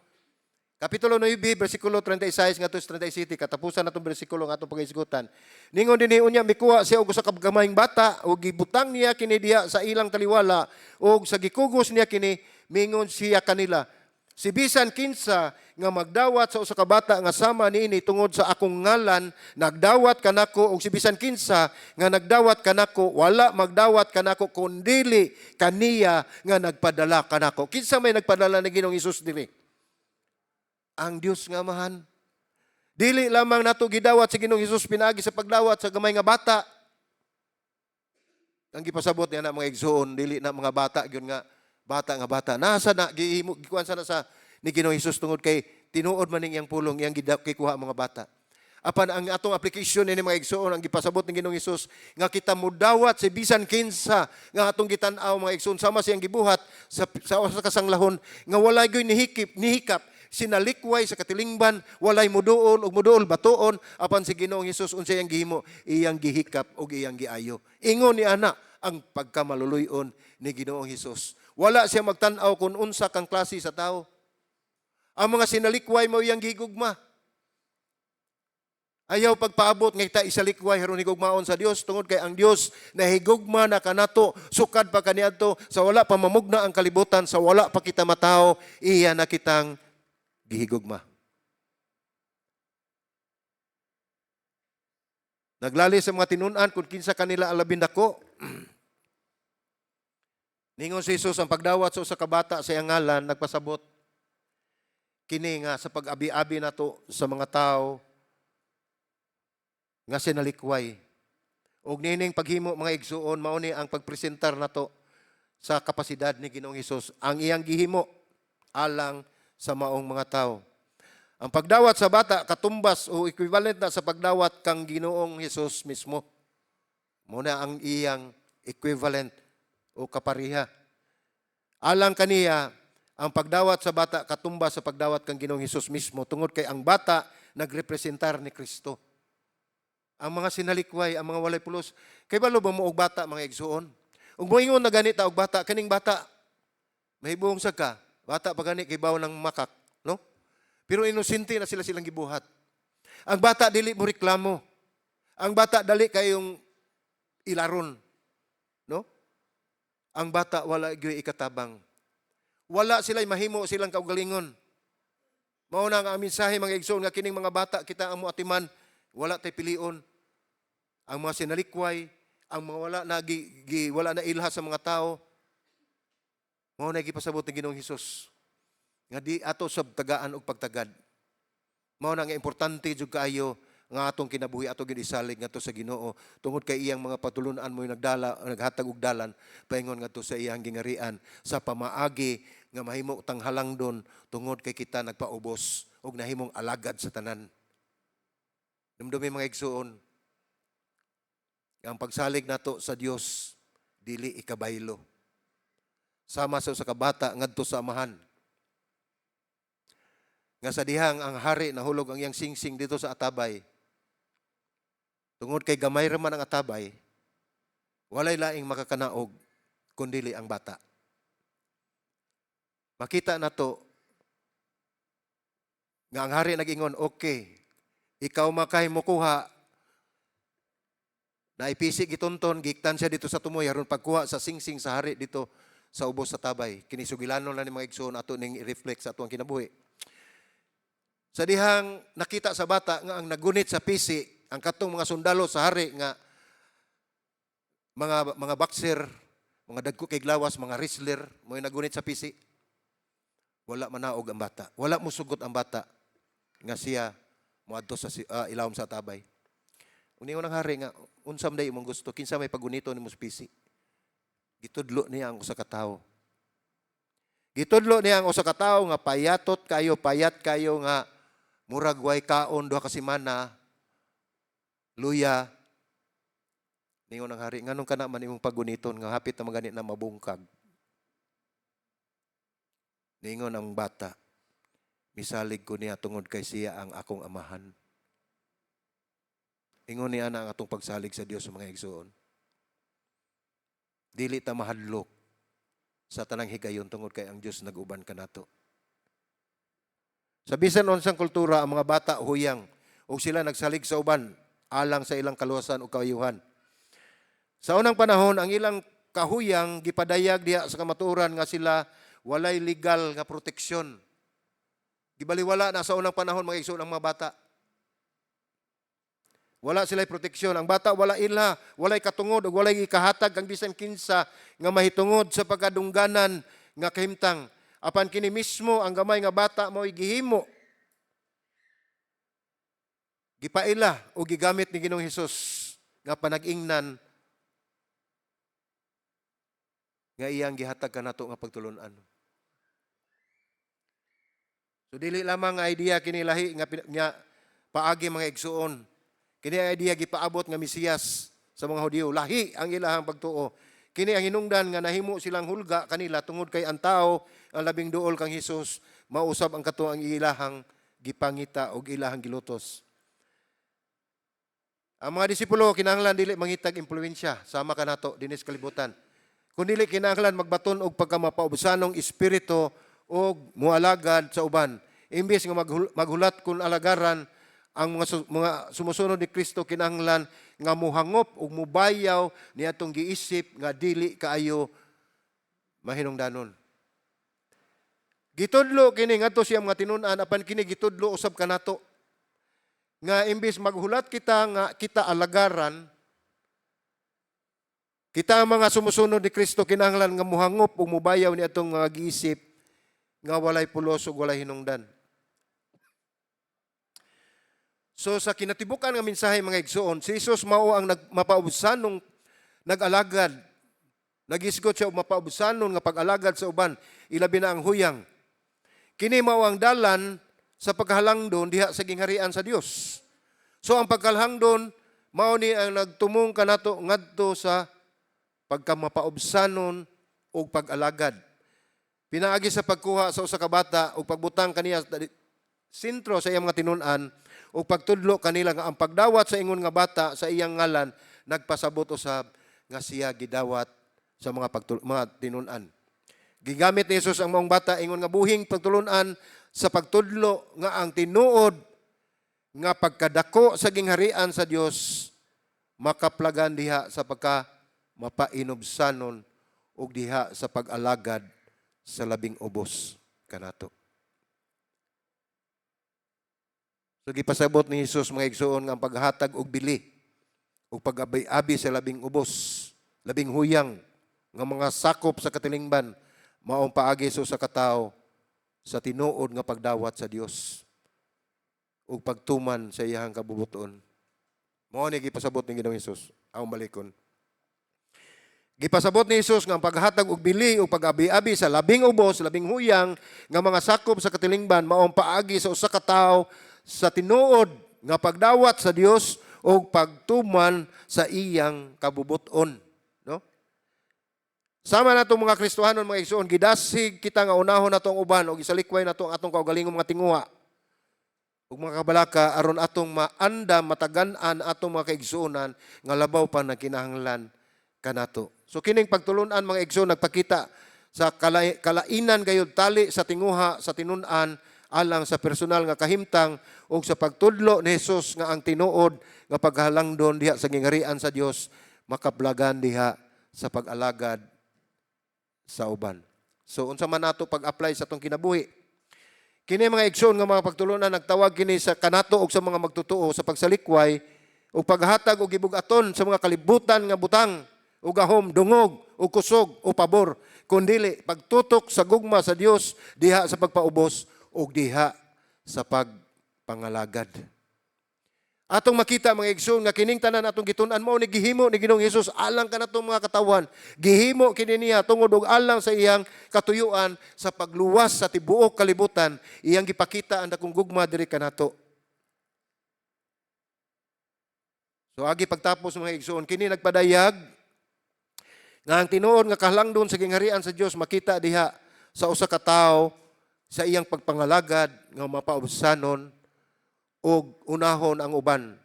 Kapitulo 9, versikulo 36 ngadto sa 37, katapusan natong bersikulo nga atong pag-isgutan. Ningon dinhi unya mikuha siya og usa ka gamayng bata ug gibutang niya kini diha sa ilang taliwala ug sa gikugos niya kini mingon siya kanila. Si bisan kinsa nga magdawat sa usa ka bata nga sama niini tungod sa akong ngalan, nagdawat kanako ug si bisan kinsa nga nagdawat kanako, wala magdawat kanako kundili kaniya nga nagpadala kanako. Kinsa may nagpadala ni Ginoong Hesus diri? Ang Dios nga amahan. Dili lamang nato gidawat si Ginoong Hesus pinaagi sa pagdawat sa gamay nga bata. Ang gipasabot niya na mga igsoon, dili na mga bata gyud nga bata. Nasa na gikuan sana sa ni Ginoong Hesus tungod kay tinuod man ning iyang pulong iyang gikuha mga bata. Apan ang atong application ini mga igsoon ang gipasabot ni Ginoong Hesus nga kita mudawat si bisan kinsa nga atong gitan-aw mga igsoon sama siyang gibuhat sa kasanglahon nga walay gyud nihikap sinalikway sa katilingban, walay muduol ug muduol batuon apan si Ginoong Hesus unsay iyang gihimo, iyang gihikap ug iyang giayo. Ingon ni ana ang pagkamaluluyon ni Ginoong Hesus. Wala siya magtan-aw kung unsa kang klase sa tao. Ang mga sinalikway mo iyang gigugma. Ayaw pagpaabot nga kita isalikway haron higugmaon sa Dios tungod kay ang Dios nahigugma na kanato sukad pa kaniadto sa wala pa mamugna ang kalibutan, sa wala pa kita mataw, iya na kitang gihigugma. Naglali sa mga tinun-an kung kinsa kanila ang labing dako. Ningon si Jesus ang pagdawat sa usa ka bata sa iyang ngalan nagpasabot kini nga sa pag-abi-abi nato sa mga tao nga sinalikway. Og nining paghimo mga igsuon mao ni ang pagpresentar nato sa kapasidad ni Ginoong Hesus ang iyang gihimo alang sa maong mga tao. Ang pagdawat sa bata katumbas o equivalent na sa pagdawat kang Ginoong Hesus mismo. Muna ang iyang equivalent o kapariha. Alang kaniya, ang pagdawat sa bata katumbas sa pagdawat kang Ginoong Hesus mismo tungod kay ang bata nagrepresentar ni Kristo. Ang mga sinalikway, ang mga walay pulos, kay balo ba mo og bata mga igsuon? Ug moingon na ganita og bata, kaning bata mahibong sa ka. Bata pa gani kay bawo ng makak, no? Pero inosente na silang gibuhat. Ang bata dili mo reklamo. Ang bata dali kayong ilaron, no? Ang bata wala gyud ikatabang. Wala sila'y mahimo silang kaugalingon. Mao na ang mensahe mga igsoon nga kining mga bata kita ang moatiman, wala tay pilion. Ang mga sinalikway, ang mga wala na ilha sa mga tao. Mao na gipasabot ni Ginoong Hesus nga di ato sab tagaan og pagtagad. Mao na nga importante jud kaayo nga atong kinabuhi ato gid isalig ngadto sa Ginoo tungod kay iyang mga patulunan mo naghatag og dalan paingon ngadto sa iyang gingarian sa pamaagi nga mahimo tang halangdon tungod kay kita nagpaubos og nahimong alagad sa tanan. Dumdumi mga igsuon, ang pagsalig nato sa Dios dili ikabaylo. Sama sa kabata ngadto sa amahan. Nga sa dihang ang hari nahulog ang iyang singsing dito sa atabay. Tungod kay gamay ra man ang atabay, walay laing makakanaog kundili ang bata. Makita nato nga ang hari nag-ingon, okay, ikaw makay mo kuha na ipisig itunton, giktan siya dito sa tumoy, haron pagkuha sa singsing sa hari dito sa ubos sa tabay. Kinisugilanon na ni mga igsoon ato ning i-reflect sa atong kinabuhi. Sa dihang nakita sa bata nga ang nagunit sa pisi, ang katong mga sundalo sa hari nga mga boxer, mga dagko kay glawas, mga wrestler, mo nagunit sa pisi. Wala manaog ang bata. Wala mo sugot ang bata nga siya moadto sa ilawom sa tabay. Uningon ang hari nga unsam day imong gusto, kinsa may pagunito nimo sa pisi. Gitudlo niya ang usa ka tawo. Gitudlo niya ang usa ka tawo nga payat kayo nga murag way kaon duha ka semana, luya, Ningon ang hari, nganong kana man imong paguniton nga hapit na magani na mabungkag. Ningon ang bata, misalig ko niya tungod kay siya ang akong amahan. Ingon niya na ang atong pagsalig sa Dios sa mga igsoon. Dili ta mahadlok sa tanang higayon tungod kay ang Dios nag-uban kanato. Sa bisan unsang kultura, ang mga bata huyang o sila nagsalig sa uban alang sa ilang kaluwasan o kayuhan. Sa unang panahon, ang ilang kahuyang gipadayag diha sa kamatuoran nga sila walay legal nga proteksyon. Gibaliwala na sa unang panahon mga igsoon ang mga bata. Wala sila'y proteksyon. Ang bata wala ila, walay katungod o walay ikahatag ang bisan kinsa nga mahitungod sa pagkadungganan nga kahimtang. Apan kini mismo ang gamay nga bata mo'y gihimo. Gipaila o gigamit ni Ginoong Hesus nga panag-ingnan nga iyang gihatag kanato nga pagtulunan. So dili lamang nga idea kini lahi nga paagi mga igsuon. Kini ang idea gipaabot nga Mesiyas sa mga Hudiyo. Lahi ang ilahang pagtuo. Kini ang hinungdan nga nahimo silang hulga kanila tungod kay ang tao ang labing duol kang Hesus mausab ang kato ang ilahang gipangita o ilahang gilutos. Ang mga disipulo kinahanglan dili mangitag impluwensya sama kanato dinis kalibutan. Kung dili kinahanglan magbaton og pagkamapaubusanong espiritu o mualagad sa uban. Imbes nga maghulat kun alagaran ang mga sumusunod ni Kristo kinahanglan nga muhangop ug mubayaw niadtong giisip nga dili kaayo mahinungdanon. Gitudlo kini ngadto siya mga tinun-an apan kini gitudlo usab kanato nga imbes maghulat kita nga kita alagaran. Kita ang mga sumusunod ni Kristo kinahanglan nga muhangop ug mubayaw niadtong mga giisip nga walay pulos ug walay hinungdan. So sa kinatibukan nga mensahe mga igsoon, si Jesus mao ang mapaubusanong nag-alagad. Nagisgot siya og mapaubusanon nga pag-alagad sa uban, ilabi na ang huyang. Kini mao ang dalan sa paghalangdon diha sa gingharian sa Dios. So ang paghalangdon mao ni ang nagtumong kanato ngadto sa pagkamapaubsanon o pag-alagad. Pinaagi sa pagkuha sa usa ka bata o pagbutang kaniya sentro sa iyang mga tinun-an o pagtudlo kanila nga ang pagdawat sa ingon nga bata sa iyang ngalan nagpasabot usab nga siya gidawat sa mga tinun-an. Gigamit ni Jesus ang maong bata ingon nga buhing pagtulun-an sa pagtudlo nga ang tinuod nga pagkadako sa gingharian sa Dios makaplagan diha sa mapainobsanon ug diha sa pag-alagad sa labing ubos kanato. So gipasabot ni Jesus mga igsoon nga ang paghatag og bili ug pag-abi sa labing ubos, labing huyang nga mga sakop sa katilingban maong paagi sa katawo sa tinuod nga pagdawat sa Dios ug pagtuman sa iyang kabubuton. Mao ni gipasabot ni Ginoong Hesus ang balikon. Gipasabot ni Jesus nga ang paghatag og bili o pag-abi-abi sa labing ubos, labing huyang nga mga sakop sa katilingban maong paagi sa usa ka tawo sa tinuod nga pagdawat sa Dios o pagtuman sa iyang kabubuton, no? Sama nato mga Kristohanon mga igsoon, gidasig kita nga unahon natong uban o gisalikway nato ang atong kaugalingong mga tinguha ug mga kabalaka aron atong maandam matagan-an atong mga kaigsuonan nga labaw pa na kinahanglan kanato. So kining pagtulunan mga igsoon nagpakita sa kalainan gayud tali sa tinguha sa tinun-an alang sa personal nga kahimtang ug sa pagtudlo ni Jesus nga ang tinuod nga paghalangdon diha sa gingharian sa Dios makaplagan diha sa pag-alagad sa uban. So unsa man nato pag-apply sa atong kinabuhi? Kini mga igsoon nga mga pagtulunan nagtawag kini sa kanato ug sa mga magtutuo sa pagsalikway ug paghatag og gibug-aton sa mga kalibutan nga butang o gahom, dungog, o kusog, o pabor, kundili pagtutok sa gugma sa Dios diha sa pagpaubos o diha sa pagpangalagad. Atong makita mga igsoon nga kining tanan atong gitun-an mao ni gihimo ni Ginoong Hesus alang kanatong mga katawan. Gihimo kini niya tungod og alang sa iyang katuyuan sa pagluwas sa tibuok kalibutan, iyang gipakita ang dakong gugma diri kanato. So agi pagtapos mga igsoon, kini nagpadayag nga ang tinuod nga kahalangdon sa gingharian sa Dios makita diha sa usa ka tawo sa iyang pagpangalagad nga mapaubsanon ug unahon ang uban.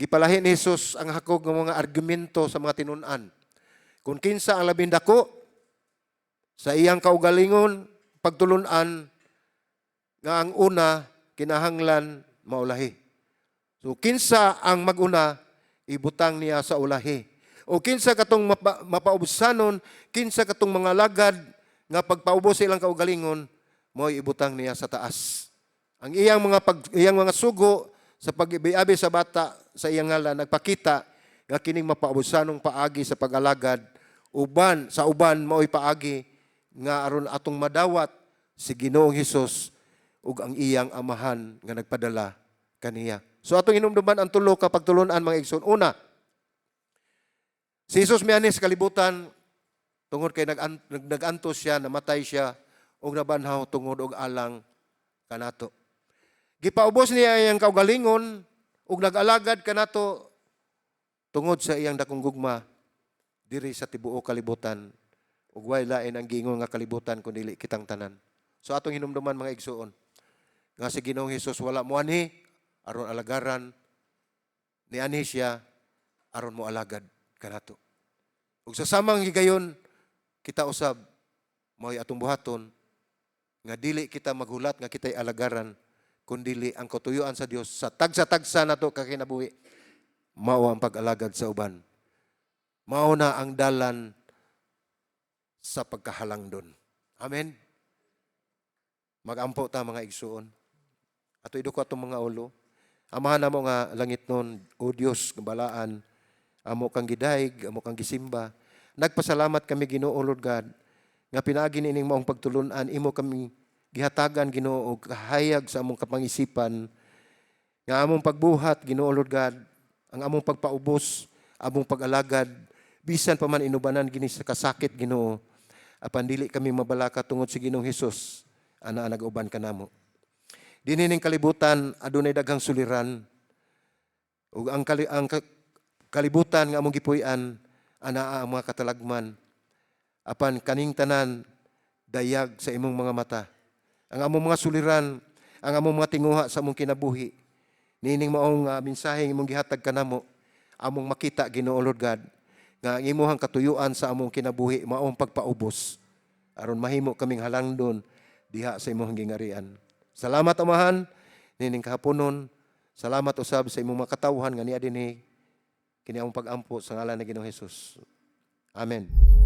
Gipalahi ni Jesus ang hakog ng mga argumento sa mga tinun-an. Kung kinsa ang labing dako sa iyang kaugalingon, pagtulunan nga ang una kinahanglan maulahi. So kinsa ang maguna, ibutang niya sa ulahi. O kinsa katong mapaubsanon, kinsa katong mga lagad nga pagpaubos sa ilang kaugalingon, mo ibutang niya sa taas. Ang iyang mga sugo sa pag-ibiabi sa bata sa iyang ngalan nagpakita nga kining mapaubusanong paagi sa pag-alagad sa uban mao'y paagi nga aron atong madawat si Ginoong Hesus ug ang iyang amahan nga nagpadala kaniya. So atong hinumduman ang tulo ka pagtulunan mga igsoon. Una, si Jesus miani sa kalibutan tungod kay nagantos siya, namatay siya ug nabanhaw tungod og alang kanato. Gipaubos niya iyang kaugalingon ug nag-alagad kanato tungod sa iyang dakong gugma diri sa tibuok kalibutan ug way lain ang giingon nga kalibutan kun dili kitang tanan. So atong hinumduman mga igsoon nga si Ginoong Hesus wala moanhi aron alagaran ni ani siya aron mo alagad kanato. Ug sa samang higayon kita usab mao'y atong buhaton nga dili kita maghulat nga kita'y alagaran kundili ang katuyuan sa Dios sa tagsa-tagsa nato kakinabuhi mao ang pag-alagad sa uban. Mao na ang dalan sa pagkahalangdon. Amen. Magampo ta mga igsuon. Ato iduko atong mga ulo. Amahan namo nga langit nun, o Dios, kabalaan, amo kang gidayeg, amo kang gisimba. Nagpasalamat kami Ginoo Lord God nga pinaagi nining maong pagtulunan imo kami gihatagan Ginoo og kahayag sa among kapangisipan nga among pagbuhat Ginoo Lord God, ang among pagpaubos, among pag-alagad bisan pa man inubanan gini sa kasakit Ginoo apan dili kami mabalaka tungod sa Ginoong Hesus ana nag-uban kanamo. Dinhi ning kalibutan adunay daghang suliran ug ang kalibutan nga among gipuy-an ana ang mga katalagman apan kaning tanan dayag sa imong mga mata. Ang among mga suliran, ang among mga tinguha sa among kinabuhi. Nining maong mensahe imong gihatag kanamo, among makita Ginoo Lord God, nga ang imong katuyuan sa among kinabuhi maong pagpaubos aron mahimo kaming halangdon diha sa imong gingarian. Salamat amahan nining kahaponon. Salamat usab sa imong mga katawhan nga niya dinhi kini among pag-ampo sa ngalan ni Ginoong Hesus. Amen.